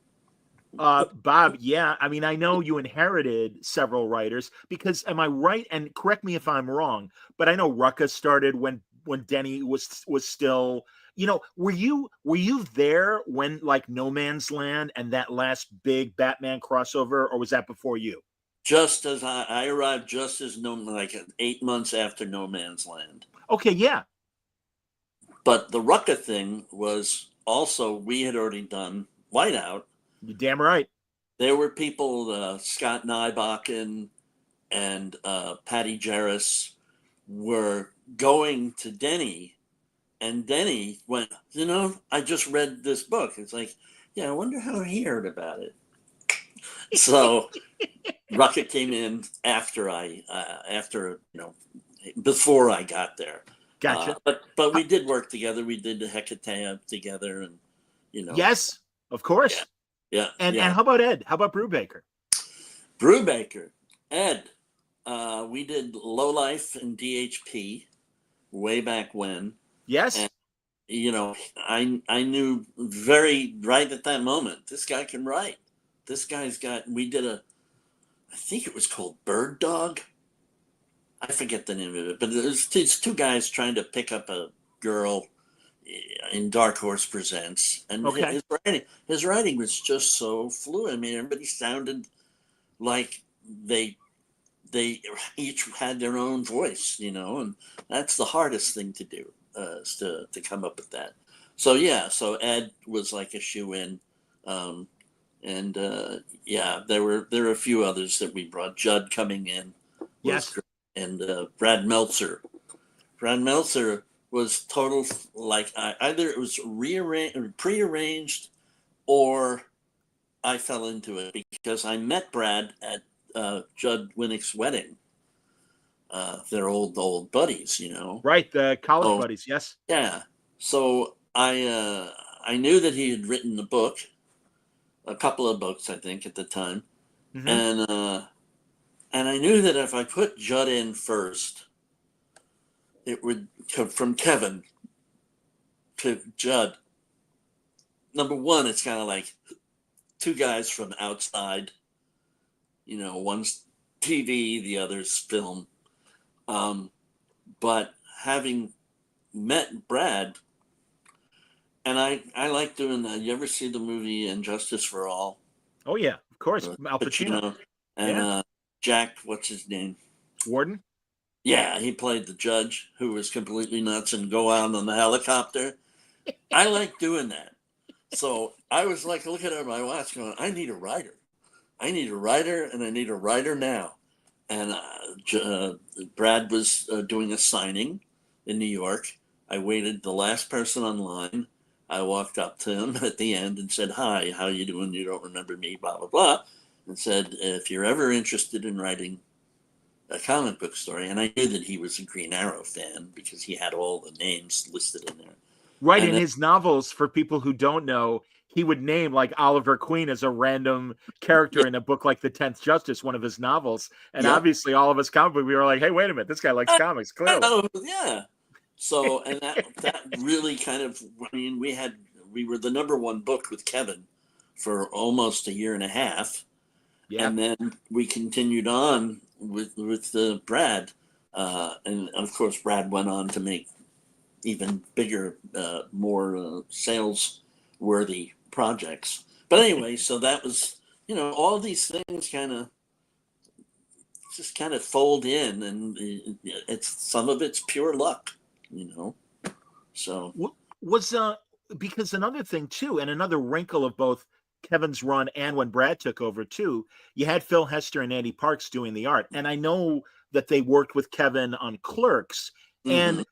Bob, yeah. I mean, I know you inherited several writers because am I right? And correct me if I'm wrong, but I know Rucka started when Denny was still, were you there when like No Man's Land and that last big Batman crossover, or was that before you? Just as I arrived just as like 8 months after No Man's Land. Okay, yeah. But the Rucka thing was also, we had already done Whiteout. You're damn right. There were people, Scott Nybakken and Patty Jarris were going to Denny, and Denny went, I just read this book. It's like, yeah, I wonder how he heard about it. So Rucka came in before I got there. Gotcha. But we did work together. We did the Hecate together, and Yes, of course. yeah. And how about Ed? How about Brubaker? Brubaker, Ed. We did Low Life and DHP way back when. Yes. And I knew very right at that moment, this guy can write. This guy's got. We did I think it was called Bird Dog. I forget the name of it, but there's these 2 guys trying to pick up a girl in Dark Horse Presents, and Okay. his writing was just so fluid. I mean, everybody sounded like they each had their own voice, and that's the hardest thing to do, is to come up with that. So yeah, so Ed was like a shoe in, and yeah, there were a few others that we brought. Judd coming in was Yes. great, and Brad Meltzer. Brad Meltzer was total, like, either it was prearranged or I fell into it because I met Brad at Judd Winnick's wedding. They're old buddies, Right. The college buddies. Yes. Yeah. So I knew that he had written a couple of books, I think, at the time, Mm-hmm. and I knew that if I put Judd in first, it would come from Kevin to Judd. Number one, it's kind of like 2 guys from outside. One's TV, the other's film. But having met Brad, and I like doing that. You ever see the movie Injustice for All? Oh yeah, of course, With Al Pacino. Pacino and Yeah, Jack, what's his name? Warden. Yeah, he played the judge who was completely nuts and go out on the helicopter. I like doing that. So I was like looking at my watch going, I need a writer. I need a writer, and I need a writer now. And Brad was doing a signing in New York. I waited the last person online. I walked up to him at the end and said, "Hi, how you doing? You don't remember me, blah, blah, blah." And said, "If you're ever interested in writing a comic book story," and I knew that he was a Green Arrow fan because he had all the names listed in there. Right, And in then, his novels, for people who don't know, he would name like Oliver Queen as a random yeah, character in a book like The Tenth Justice, one of his novels. And yep. obviously, all of us comic book, we were like, "Hey, wait a minute, this guy likes comics, clearly." Oh, yeah. So, and that really kind of, I mean, we were the number one book with Kevin for almost a year and a half, Yeah, and then we continued on with Brad, and of course Brad went on to make even bigger, more sales worthy projects. But anyway, so that was, all these things kind of just kind of fold in, and it's some of it's pure luck, you know. So was because another thing too, and another wrinkle of both Kevin's run and when Brad took over too, you had Phil Hester and Andy Parks doing the art, and I know that they worked with Kevin on Clerks, mhm. and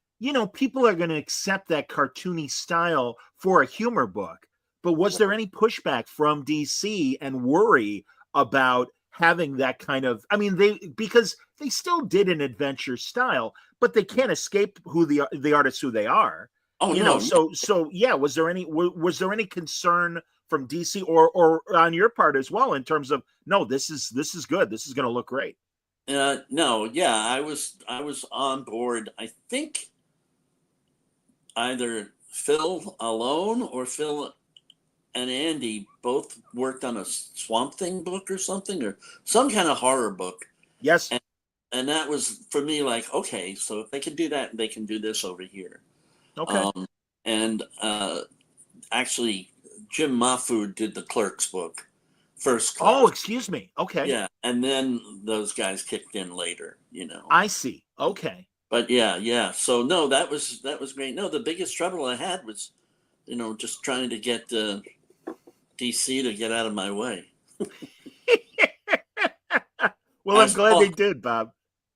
people are going to accept that cartoony style for a humor book. But was there any pushback from DC and worry about having that kind of? I mean, because they still did an adventure style, but they can't escape who the artists who they are. Oh no, yeah. So yeah, was there any concern from DC or on your part as well in terms of, no, this is good, this is going to look great? No, yeah, I was on board. I think either Phil alone or Phil and Andy both worked on a Swamp Thing book or something, or some kind of horror book. Yes. And that was for me like, okay, so if they can do that, they can do this over here. Okay. Um, and actually, Jim Mahfood did the Clerks book, first Oh, Clerks. excuse me. Okay. Yeah, and then those guys kicked in later. I see. Okay. But yeah, yeah. So no, that was great. No, the biggest trouble I had was, just trying to get DC to get out of my way. Well, I'm As glad Paul, they did, Bob.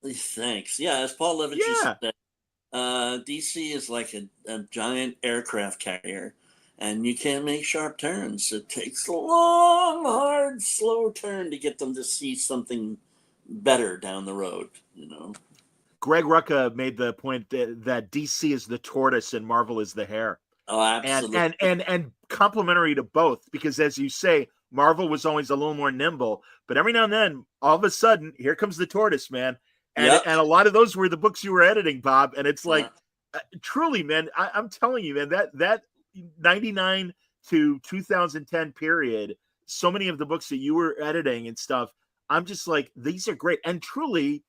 thanks. Yeah, as Paul Levitt used to Yeah. say, DC is like a giant aircraft carrier, and you can't make sharp turns. It takes a long, hard, slow turn to get them to see something better down the road. Greg Rucka made the point that DC is the tortoise and Marvel is the hare. Oh, and absolutely. and and and complementary to both, because as you say, Marvel was always a little more nimble, but every now and then, all of a sudden, here comes the tortoise, man. and Yep. and a lot of those were the books you were editing, Bob, and it's Uh, like, truly, man, I'm telling you, man, that 99 to 2010 period, so many of the books that you were editing and stuff, I'm just like, these are great. And truly,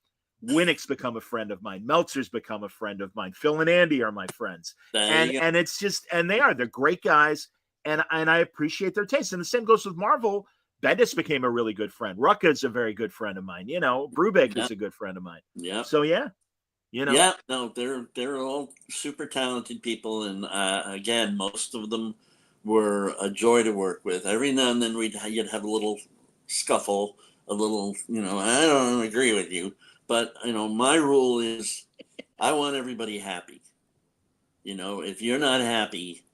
Winnick's become a friend of mine. Meltzer's become a friend of mine. Phil and Andy are my friends. there And you go. and it's just, and they're great guys. And I appreciate their taste. And the same goes with Marvel. Bendis became a really good friend. Rucka is a very good friend of mine. Brubaker is Yep. a good friend of mine. Yep. So yeah, Yeah, no, they're all super talented people, and again, most of them were a joy to work with. Every now and then you'd have a little scuffle, a little, I don't agree with you, but my rule is I want everybody happy. If you're not happy,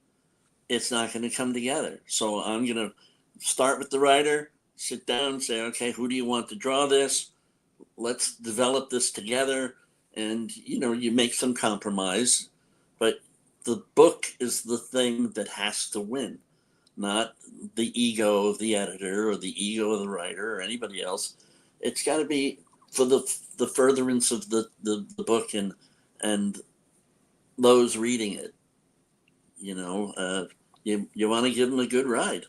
it's not going to come together. So I'm going to start with the writer, sit down, and say, okay, who do you want to draw this? Let's develop this together. And you make some compromise, but the book is the thing that has to win, not the ego of the editor or the ego of the writer or anybody else. It's got to be for the furtherance of the book and those reading it. You want to give them a good ride.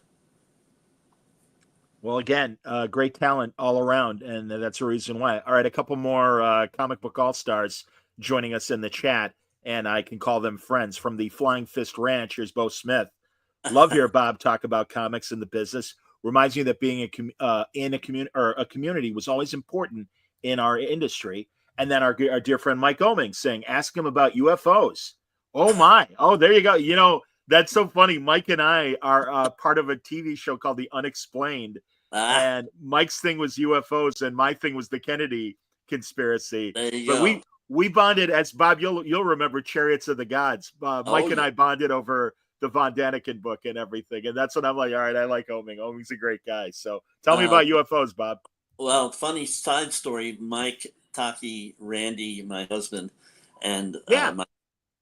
Well, again, great talent all around, and that's the reason why. All right, a couple more comic book all stars joining us in the chat. and I can call them friends from the Flying Fist Ranch. Here's Bo Smith. Love hear Bob talk about comics and the business. Reminds me that being in a community or a community was always important in our industry. And then our dear friend Mike Oming saying, ask him about UFOs. Oh my! Oh, there you go. You know, that's so funny. Mike and I are part of a TV show called The Unexplained, Ah, and Mike's thing was UFOs, and my thing was the Kennedy conspiracy. there you But go. we bonded as Bob. You'll remember Chariots of the Gods. Mike Oh, and yeah. I bonded over the Von Daniken book and everything, and that's when I'm like, all right, I like Oming. Oming's a great guy. So tell me Uh, about UFOs, Bob. well, funny side story. Mike, Taki, Randy, my husband, and Yeah,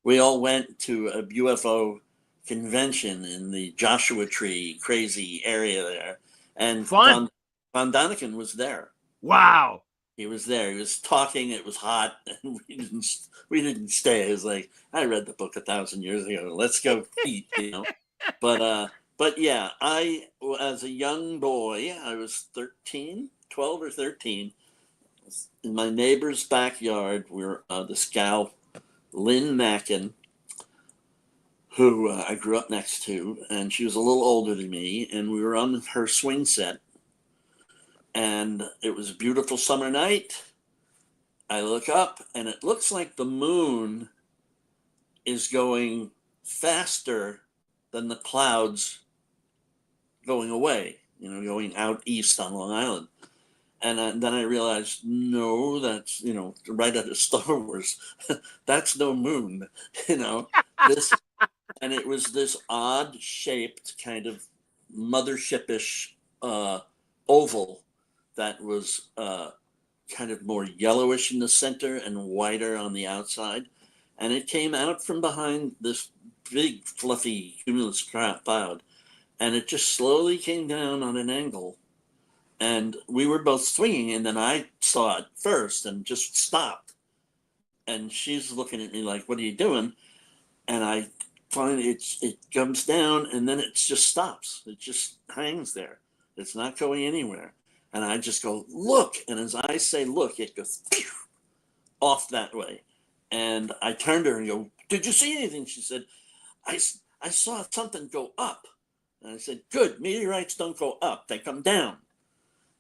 we all went to a UFO convention in the Joshua Tree crazy area there, and fun. Von Daniken was there. Wow. He was there. He was talking. It was hot, and we didn't stay. It was like, I read the book 1,000 years ago. Let's go eat, you know. But yeah, I as a young boy, I was 13, 12 or 13, in my neighbor's backyard. Where this gal, Lynn Mackin, who I grew up next to, and she was a little older than me, and we were on her swing set, and it was a beautiful summer night. I look up, and it looks like the moon is going faster than the clouds going away, going out east on Long Island. And then I realized, no, that's, right out of Star Wars. That's no moon, this, and it was this odd shaped kind of mothershipish oval that was kind of more yellowish in the center and whiter on the outside. And it came out from behind this big, fluffy cumulus cloud. And it just slowly came down on an angle. And we were both swinging, and then I saw it first and just stopped. And she's looking at me like, what are you doing? And I find it comes down, and then it just stops. It just hangs there. It's not going anywhere. And I just go, look. And as I say, look, it goes off that way. And I turned to her and go, did you see anything? She said, I saw something go up. And I said, good, meteorites don't go up, they come down.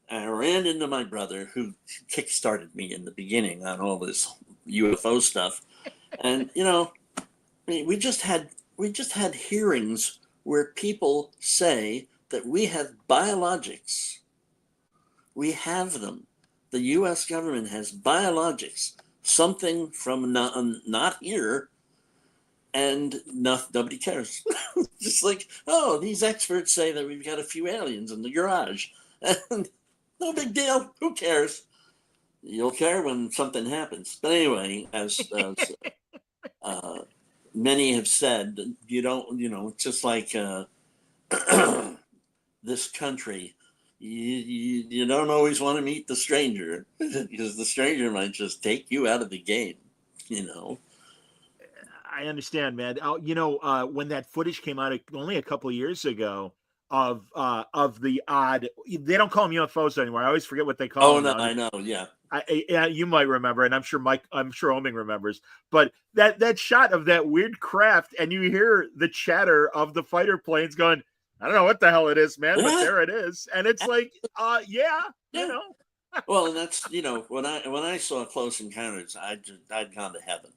And I ran into my brother, who kickstarted me in the beginning on all this UFO stuff. And, we just had hearings where people say that we have biologics. We have them. The U.S. government has biologics, something from not here, and nobody cares. Just like, oh, these experts say that we've got a few aliens in the garage. And no big deal. Who cares? You'll care when something happens. But anyway, as many have said, you don't, it's just like this country. You don't always want to meet the stranger because the stranger might just take you out of the game. I understand, man. When that footage came out only a couple of years ago of the odd, they don't call them UFOs anymore. I always forget what they call Oh, them no, now. I know. Yeah. You might remember, and I'm sure Oming remembers. But that shot of that weird craft, and you hear the chatter of the fighter planes going, I don't know what the hell it is, man, but there it is, and it's like, yeah. Well, and that's when I saw Close Encounters, I'd gone to heaven,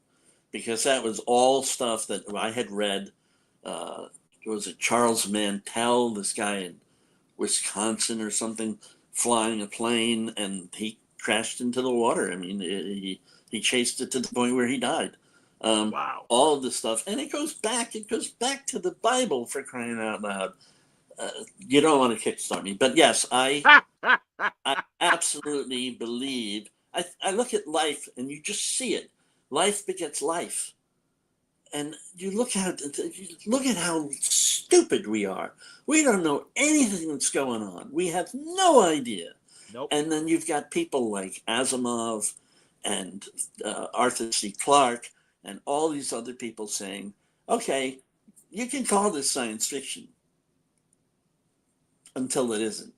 because that was all stuff that I had read. Was it Charles Mantell, this guy in Wisconsin or something, flying a plane, and he crashed into the water. I mean, he chased it to the point where he died. Wow. All of this stuff, and it goes back to the Bible, for crying out loud. You don't want to kickstart me, but yes, I absolutely believe. I look at life, and you just see it. Life begets life, and you look at how stupid we are. We don't know anything that's going on. We have no idea. Nope. And then you've got people like Asimov and Arthur C. Clarke and all these other people saying, okay, you can call this science fiction until it isn't.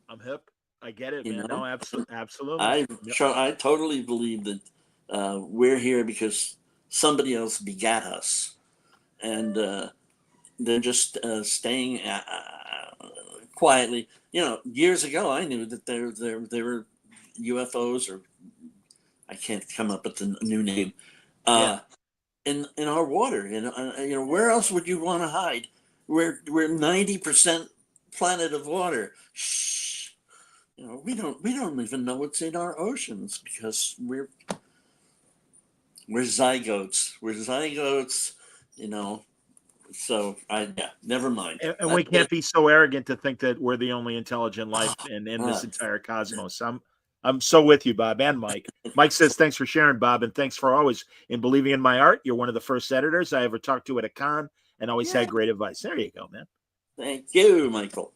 I'm hip. I get it, man. No, absolutely. I totally believe that we're here because somebody else begat us, and they're just staying quietly. Years ago, I knew that there were UFOs, or I can't come up with a new name, Yeah. in our water. Where else would you want to hide? We're 90% planet of water. Shh. We don't even know what's in our oceans because we're zygotes. We're zygotes. You know. So never mind. And we can't be so arrogant to think that we're the only intelligent life in Uh, this entire cosmos. I'm so with you, Bob, and Mike. Mike says, thanks for sharing, Bob, and thanks for always in believing in my art. You're one of the first editors I ever talked to at a con and always yeah. had great advice. There you go, man. Thank you, Michael.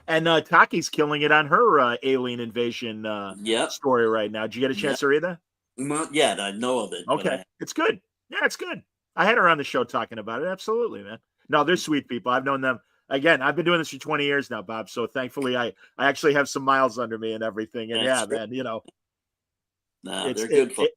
And Taki's killing it on her alien invasion Yep. story right now. Did you get a chance to read that? Not yet. I know of it. Okay. It's good. Yeah, it's good. I had her on the show talking about it. Absolutely, man. No, they're sweet people. I've known them. Again, I've been doing this for 20 years now, Bob. So thankfully, I actually have some miles under me and everything. And That's man, they're good for.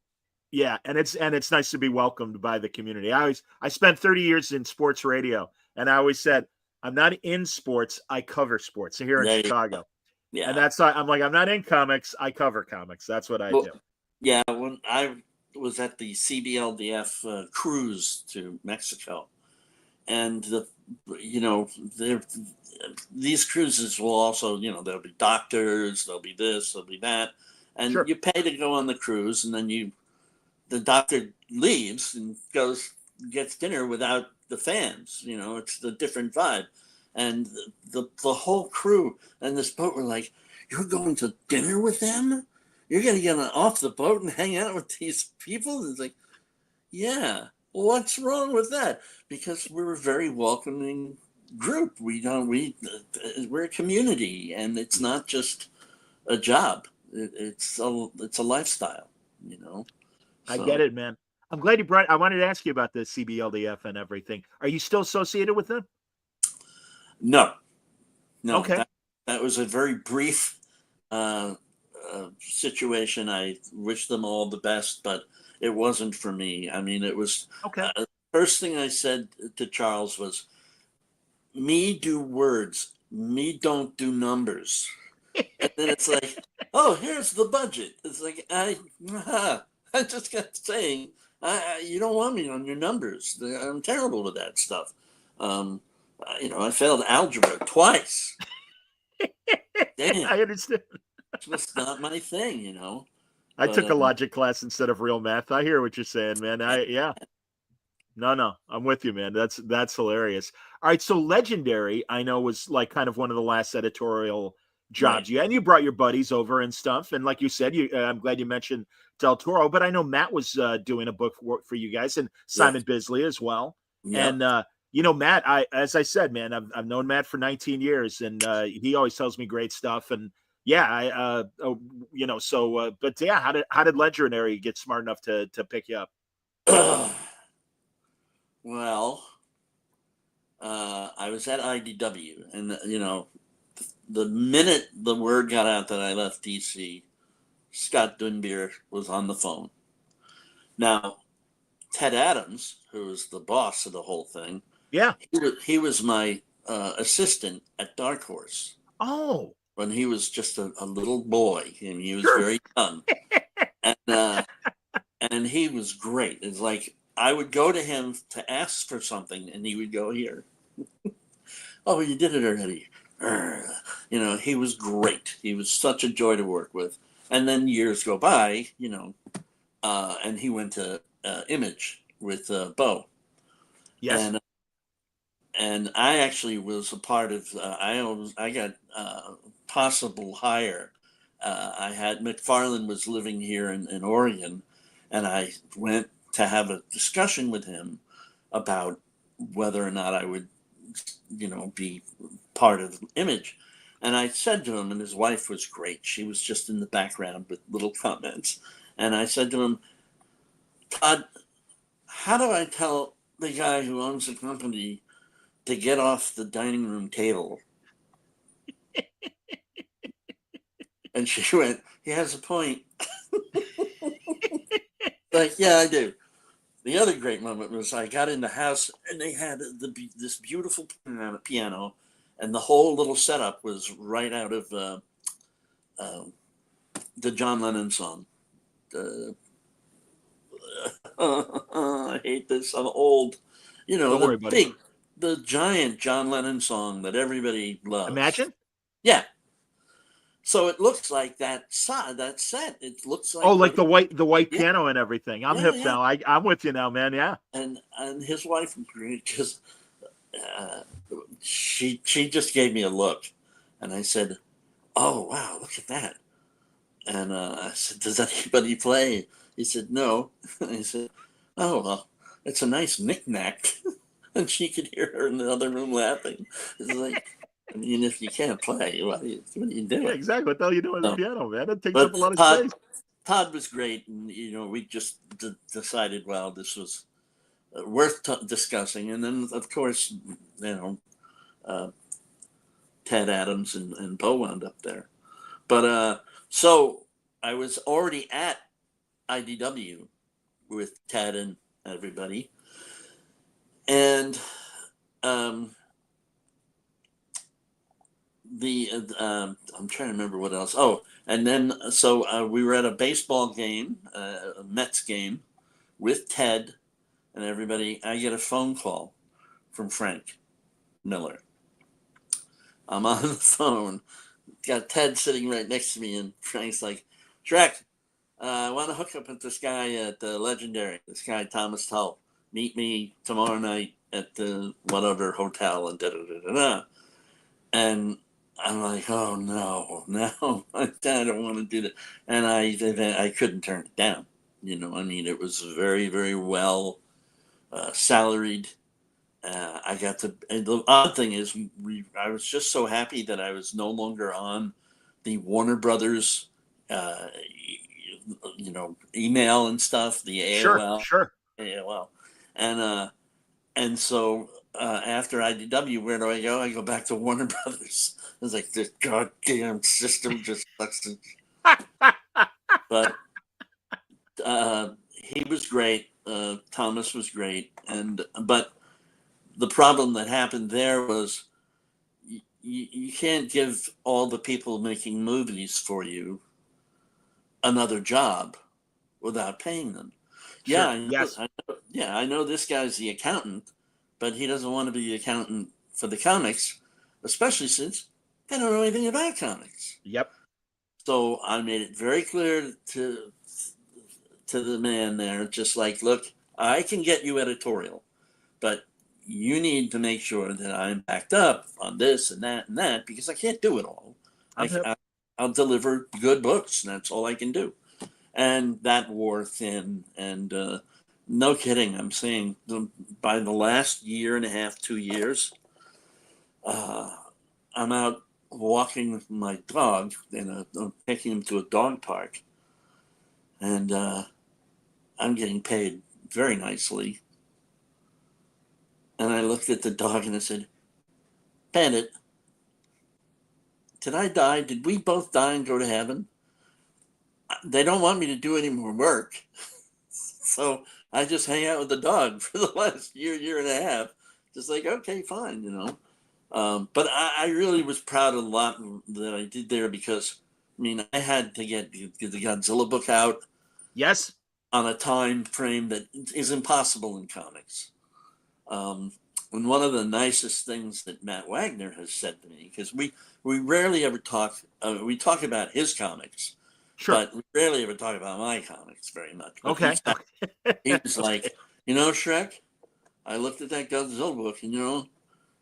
Yeah, and it's nice to be welcomed by the community. I spent 30 years in sports radio, and I always said I'm not in sports, I cover sports. So here in Chicago. Yeah. And that's I'm like, I'm not in comics, I cover comics. That's what I do. Yeah, when I was at the CBLDF cruise to Mexico, and these cruises will also, there'll be doctors, there'll be this, there'll be that, and you pay to go on the cruise, and then the doctor leaves and gets dinner without the fans. It's the different vibe, and the whole crew and this boat were like, "You're going to dinner with them? You're going to get off the boat and hang out with these people?" And it's like, yeah. What's wrong with that? Because we're a very welcoming group. We're a community, and it's not just a job. It's a lifestyle, So. I get it, man. I'm glad you brought. I wanted to ask you about the CBLDF and everything. Are you still associated with them? No. Okay. That was a very brief situation. I wish them all the best, but it wasn't for me. I mean, it was okay. First thing I said to Charles was, "Me do words, me don't do numbers." And then it's like, "Oh, here's the budget." It's like I just kept saying, "You don't want me on your numbers. I'm terrible with that stuff." I failed algebra twice. Damn. I understand. It's just not my thing, I took a logic class instead of real math. I hear what you're saying, man. No, I'm with you, man. That's hilarious. All right, so Legendary, I know, was like kind of one of the last editorial jobs you had, and you brought your buddies over and stuff. And like you said, I'm glad you mentioned Del Toro, but I know Matt was doing a book for you guys, and Simon Bisley as well. Yep. And Matt, as I said, man, I've known Matt for 19 years, and he always tells me great stuff. And how did Legendary get smart enough to pick you up? Well, I was at IDW, and the minute the word got out that I left DC, Scott Dunbier was on the phone. Now, Ted Adams, who was the boss of the whole thing, he was my assistant at Dark Horse. Oh, when he was just a little boy, and he was very young, and he was great. It's like I would go to him to ask for something, and he would go, "Here." "Oh, you did it already." He was great. He was such a joy to work with. And then years go by, and he went to Image with Bo. Yes. And I actually was a part of. I got possible hire. I had McFarlane was living here in Oregon, and I went to have a discussion with him about whether or not I would, be part of Image. And I said to him, and his wife was great. She was just in the background with little comments. And I said to him, "Todd, how do I tell the guy who owns the company to get off the dining room table?" And she went, "He has a point." Like, yeah, I do. the other great moment was I got in the house and they had this beautiful piano, and the whole little setup was right out of uh, the John Lennon song. Uh, I hate this. I'm old. You know, Don't worry, buddy. the giant John Lennon song that everybody loves. Imagine. Yeah. So it looks like that set. It looks Oh, like like what. the white Yeah, piano and everything. I'm yeah, hip yeah. now. I'm with you now, man. Yeah. And his wife agreed because uh, she just gave me a look, and I said, "Oh wow, look at that." And I said, "Does anybody play?" He said, "No." I said, "Oh well, it's a nice knick-knack." And she could hear her in the other room laughing. It's like, I mean, if you can't play, what are you Yeah, doing? exactly. What the hell are you doing with So, the piano, man? It takes up but a lot of space. Todd was great, and we just decided, well, this was worth discussing. And then, of course, uh, Ted Adams and Bo wound up there. But so I was already at IDW with Ted and everybody, and um, I'm trying to remember what else. Oh, and then so we were at a baseball game, a Mets game, with Ted and everybody. I get a phone call from Frank Miller. I'm on the phone, got Ted sitting right next to me, and Frank's like, Schreck, I want to hook up with this guy at the Legendary, this guy Thomas Tull. Meet me tomorrow night at the whatever hotel and da da da da da. And I'm like, oh no, I don't want to do that. And I couldn't turn it down. I mean, it was very, very well salaried. I got to. And the odd thing is, I was just so happy that I was no longer on the Warner Brothers, uh, email and stuff, the Sure, AOL, sure. and so after IDW, where do I go? I go back to Warner Brothers. It's like this goddamn system just sucks. But he was great. Thomas was great, but the problem that happened there was you can't give all the people making movies for you another job without paying them. Yeah, Sure. Yes. I know this guy's the accountant, but he doesn't want to be the accountant for the comics, especially since they don't know anything about comics. Yep. So I made it very clear to the man there, just like, look, I can get you editorial, but you need to make sure that I'm backed up on this and that because I can't do it all. I'm hip. I'll deliver good books, and that's all I can do. And that wore thin. And no kidding, I'm saying by the last year and a half, 2 years, I'm out walking with my dog, and I'm taking him to a dog park, and I'm getting paid very nicely. And I looked at the dog and I said, Bandit, did I die? Did we both die and go to heaven? They don't want me to do any more work. So I just hang out with the dog for the last year and a half. Just like, okay, fine, But I really was proud of a lot that I did there because, I mean, I had to get the Godzilla book out Yes. on a time frame that is impossible in comics. And one of the nicest things that Matt Wagner has said to me, because we rarely ever talk, we talk about his comics, Sure. but we rarely ever talk about my comics very much. But Okay. he was like, Schreck, I looked at that Godzilla book, and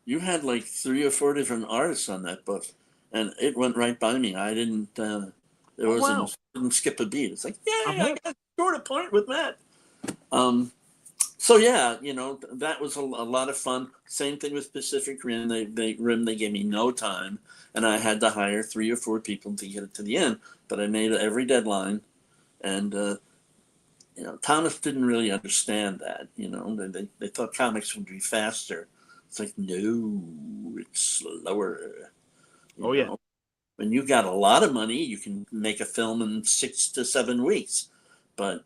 you had like 3 or 4 different artists on that book, and it went right by me. I didn't. Wow. Didn't skip a beat. It's like, I'm yay, I hip. got scored a point with Matt. So yeah, that was a lot of fun. Same thing with Pacific Rim. They gave me no time, and I had to hire 3 or 4 people to get it to the end. But I made every deadline, and Thomas didn't really understand that. They thought comics would be faster. It's like, no, it's slower. Oh yeah. When you got a lot of money, you can make a film in 6 to 7 weeks, but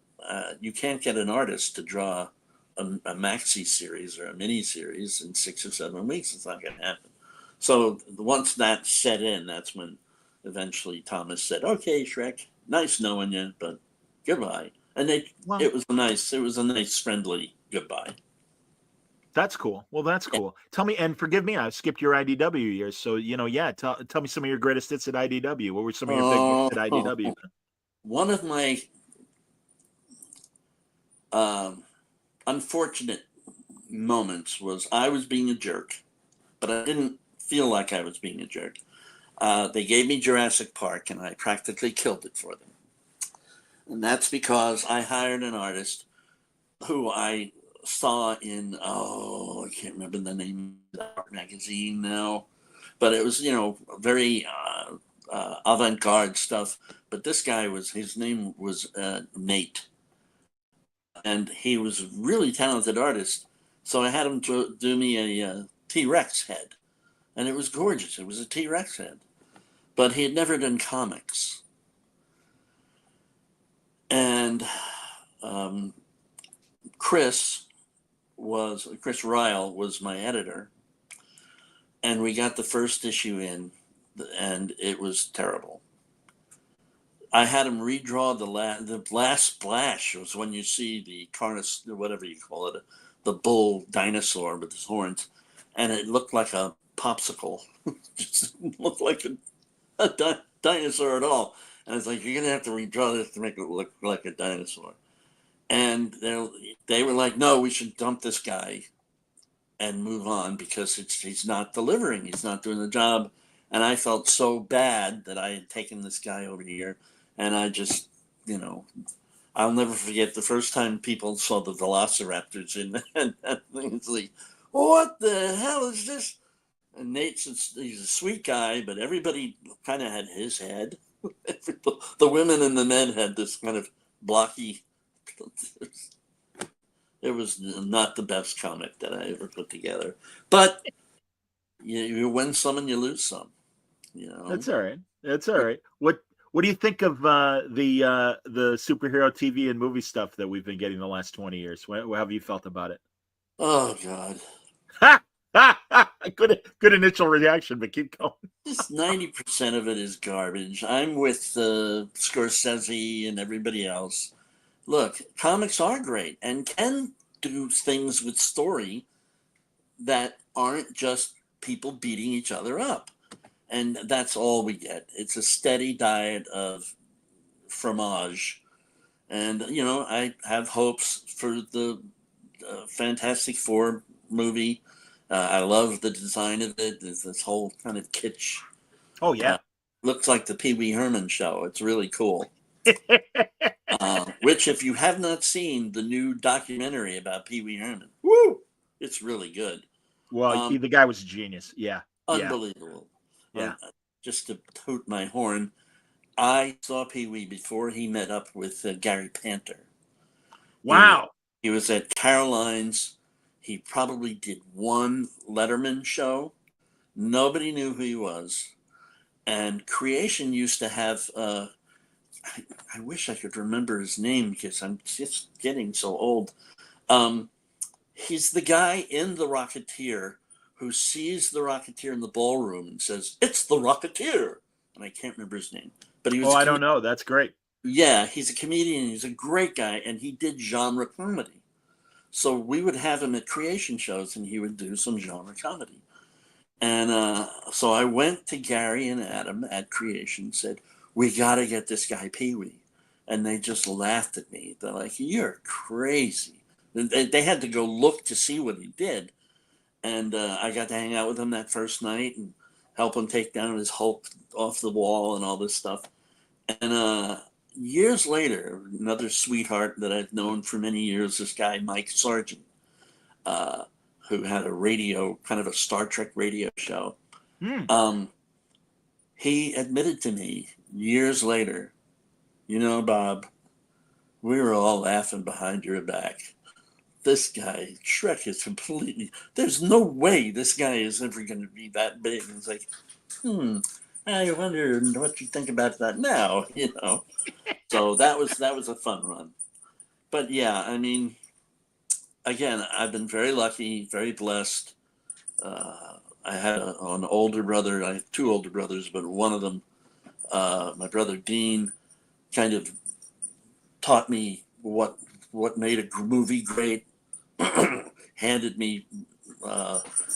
you can't get an artist to draw a maxi series or a mini series in 6 or 7 weeks. It's not going to happen. So once that set in, that's when eventually Thomas said, "Okay, Schreck, nice knowing you, but goodbye." And Well, it was a nice, friendly goodbye. that's cool. Well, that's cool. Tell me, and forgive me, I skipped your IDW years. So, yeah, tell me some of your greatest hits at IDW. What were some of your big hits at IDW? One of my unfortunate moments was I was being a jerk, but I didn't feel like I was being a jerk. They gave me Jurassic Park, and I practically killed it for them. And that's because I hired an artist who I saw in, I can't remember the name of the art magazine now, but it was, very avant-garde stuff. But this guy his name was Nate. And he was a really talented artist. So I had him do me a T-Rex head. And it was gorgeous. It was a T-Rex head. But he had never done comics. And Chris Ryle was my editor. And we got the first issue in, and it was terrible. I had him redraw the last splash was when you see the whatever you call it, the bull dinosaur with his horns, and it looked like a popsicle. Just looked like a dinosaur at all. And it's like, you're gonna have to redraw this to make it look like a dinosaur. And they were like, no, we should dump this guy and move on because he's not delivering. He's not doing the job. And I felt so bad that I had taken this guy over here. And I just, I'll never forget the first time people saw the velociraptors in that thing. It's like, what the hell is this? And he's a sweet guy, but everybody kind of had his head. The women and the men had this kind of blocky. It was not the best comic that I ever put together. But you win some and you lose some. That's all right. That's all right. What do you think of the superhero TV and movie stuff that we've been getting the last 20 years? How have you felt about it? Oh God. Good initial reaction, but keep going. Just 90% of it is garbage. I'm with Scorsese and everybody else. Look, comics are great and can do things with story that aren't just people beating each other up. And that's all we get. It's a steady diet of fromage. And, I have hopes for the Fantastic Four movie. I love the design of it. There's this whole kind of kitsch. Oh, yeah. Looks like the Pee Wee Herman show. It's really cool. Which, if you have not seen the new documentary about Pee Wee Herman, woo, it's really good. Well, the guy was a genius. Yeah. Unbelievable. Yeah. Just to toot my horn, I saw Pee Wee before he met up with Gary Panter. Wow. He was at Caroline's. He probably did one Letterman show. Nobody knew who he was. And Creation used to have, I wish I could remember his name because I'm just getting so old. He's the guy in The Rocketeer who sees the Rocketeer in the ballroom and says, "It's the Rocketeer." And I can't remember his name. But he was I don't know. That's great. Yeah, he's a comedian. He's a great guy. And he did genre comedy. So we would have him at Creation shows and he would do some genre comedy. And so I went to Gary and Adam at Creation and said, "We got to get this guy Pee Wee." And they just laughed at me. They're like, "You're crazy." They had to go look to see what he did. And I got to hang out with him that first night and help him take down his Hulk off the wall and all this stuff. And years later, another sweetheart that I've known for many years, this guy, Mike Sargent, who had kind of a Star Trek radio show. He admitted to me years later, "Bob, we were all laughing behind your back. This guy, Schreck, is there's no way this guy is ever going to be that big." And it's like, I wonder what you think about that now, So that was a fun run. But yeah, I mean, again, I've been very lucky, very blessed. I had an older brother. I have two older brothers, but one of them, my brother Dean, kind of taught me what made a movie great. Handed me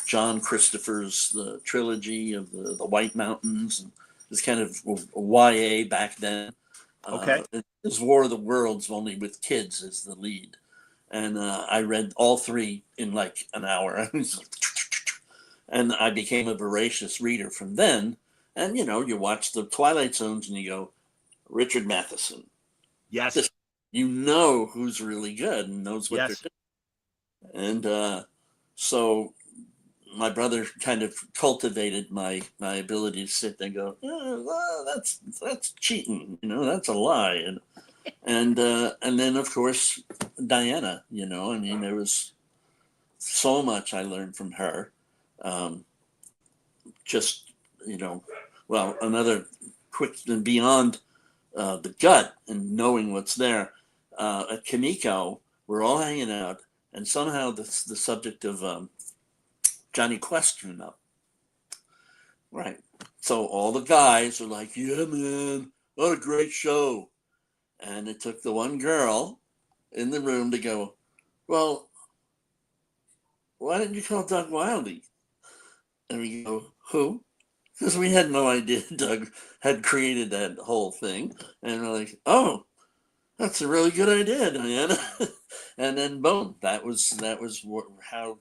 John Christopher's the trilogy of the White Mountains. And it was kind of YA back then. Okay. It was War of the Worlds, only with kids as the lead. And I read all three in like an hour. And I became a voracious reader from then. And, you watch the Twilight Zones and you go, Richard Matheson. Yes. This, you know who's really good and knows what they're doing. And so my brother kind of cultivated my ability to sit there and go, well, that's cheating, that's a lie. And then of course Diana, I mean, there was so much I learned from her. Just, well, another quick and beyond the gut and knowing what's there. At Kimiko, we're all hanging out, and somehow the subject of Johnny Quest came up. Right. So all the guys are like, yeah, man, what a great show. And it took the one girl in the room to go, well, why didn't you call Doug Wildey? And we go, who? Because we had no idea Doug had created that whole thing. And we're like, oh, that's a really good idea, Diana. And then boom, that was how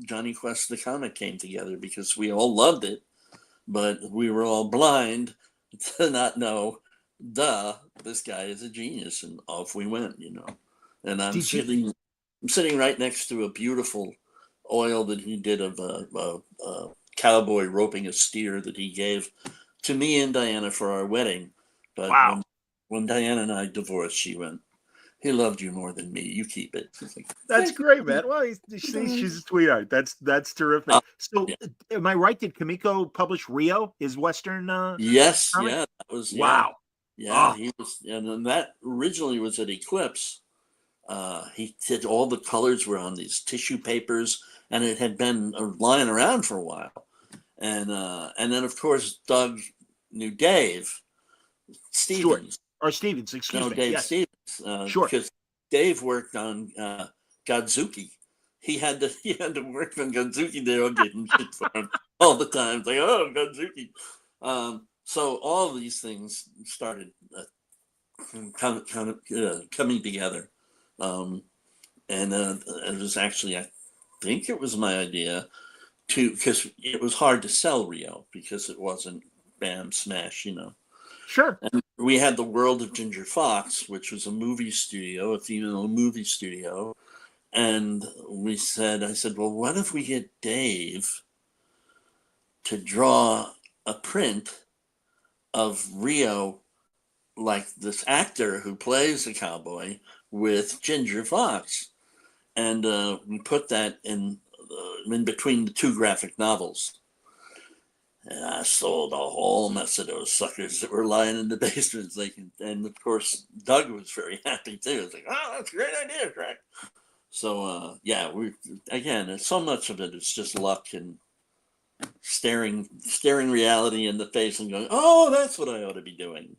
Johnny Quest the comic came together, because we all loved it, but we were all blind to not know, this guy is a genius, and off we went, And I'm sitting right next to a beautiful oil that he did of a cowboy roping a steer that he gave to me and Diana for our wedding. But wow. When Diana and I divorced, she went, he loved you more than me. You keep it. Like, that's great, man. Well, she's a sweetheart. That's terrific. So, yeah. Am I right? Did Kimiko publish Rio, his Western? Yes, comic? yeah, that was wow. Yeah, he was, and then that originally was at Eclipse. He did all the colors were on these tissue papers, and it had been lying around for a while. And then of course Doug knew Dave Stevens. Stevens, excuse me. Dave yes. Stevens. Sure. Because Dave worked on Godzuki. He had to work on Godzuki. They all getting shit for him all the time. It's like, oh, Godzuki. So all these things started coming together. And it was actually, I think it was my idea because it was hard to sell Rio because it wasn't bam, smash, Sure. And we had the World of Ginger Fox, which was a movie studio, a female movie studio. And I said, well, what if we get Dave to draw a print of Rio, like this actor who plays the cowboy, with Ginger Fox, and we put that in between the two graphic novels. And I sold a whole mess of those suckers that were lying in the basements. And of course, Doug was very happy too. It's like, oh, that's a great idea, Schreck. So so much of it is just luck and staring reality in the face and going, oh, that's what I ought to be doing,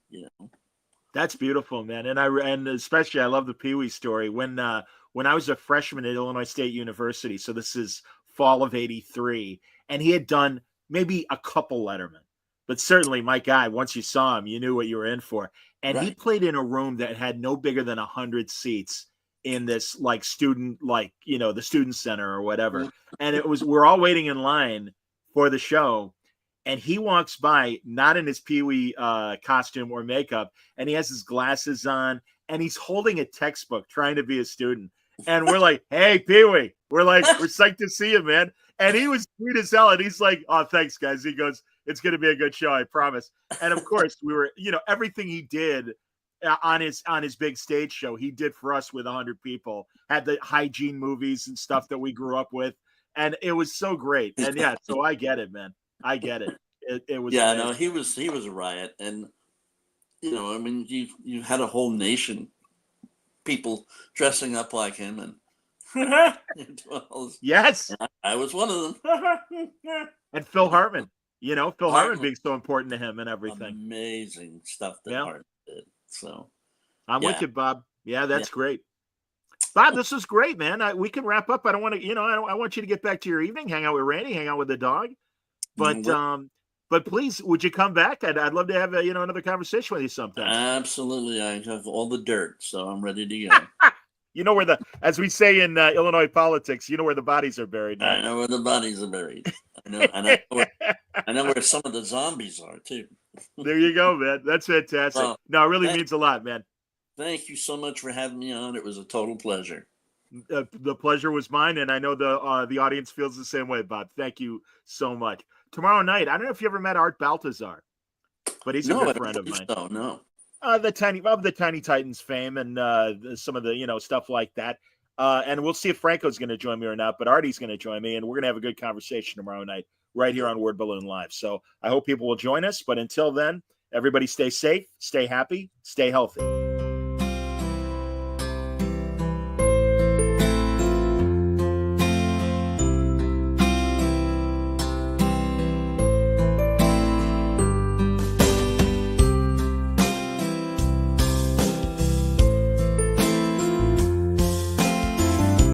That's beautiful, man. And especially I love the Pee Wee story. When I was a freshman at Illinois State University, so this is fall of '83, and he had done maybe a couple Letterman, but certainly my guy, once you saw him, you knew what you were in for. And right. He played in a room that had no bigger than 100 seats in this student, the student center or whatever. And we're all waiting in line for the show. And he walks by, not in his Pee Wee costume or makeup, and he has his glasses on, and he's holding a textbook trying to be a student. And we're like, hey, Pee Wee, we're psyched to see you, man. And he was sweet as hell. And he's like, oh, thanks, guys. He goes, it's going to be a good show, I promise. And of course, we were, everything he did on his big stage show, he did for us with 100 people, had the hygiene movies and stuff that we grew up with. And it was so great. And yeah, so I get it, man. I get it. It was amazing. No, he was a riot, and I mean, you had a whole nation, people dressing up like him, and Well, Yes. I was one of them. And Phil Hartman. Phil Hartman Hartman. being so important to him and everything. Amazing stuff that Yeah. Hart did. So I'm with yeah. you, Bob. Yeah, that's Yeah. great. Bob, this was great, man. We can wrap up. I don't want to, I want you to get back to your evening, hang out with Randy, hang out with the dog. But but please, would you come back? I'd love to have another conversation with you sometime. Absolutely. I have all the dirt, so I'm ready to go. You know where as we say in Illinois politics, you know where the bodies are buried. Man. I know where the bodies are buried. I know, and I know where some of the zombies are too. There you go, man. That's fantastic. Well, No, it really means a lot, man. Thank you so much for having me on. It was a total pleasure. The pleasure was mine, and I know the audience feels the same way, Bob. Thank you so much. Tomorrow night, I don't know if you ever met Art Baltazar, but he's a good friend of mine. Oh no. The Tiny Titans fame and some of the stuff like that. And we'll see if Franco's going to join me or not, but Artie's going to join me, and we're going to have a good conversation tomorrow night right here on Word Balloon Live. So I hope people will join us. But until then, everybody stay safe, stay happy, stay healthy.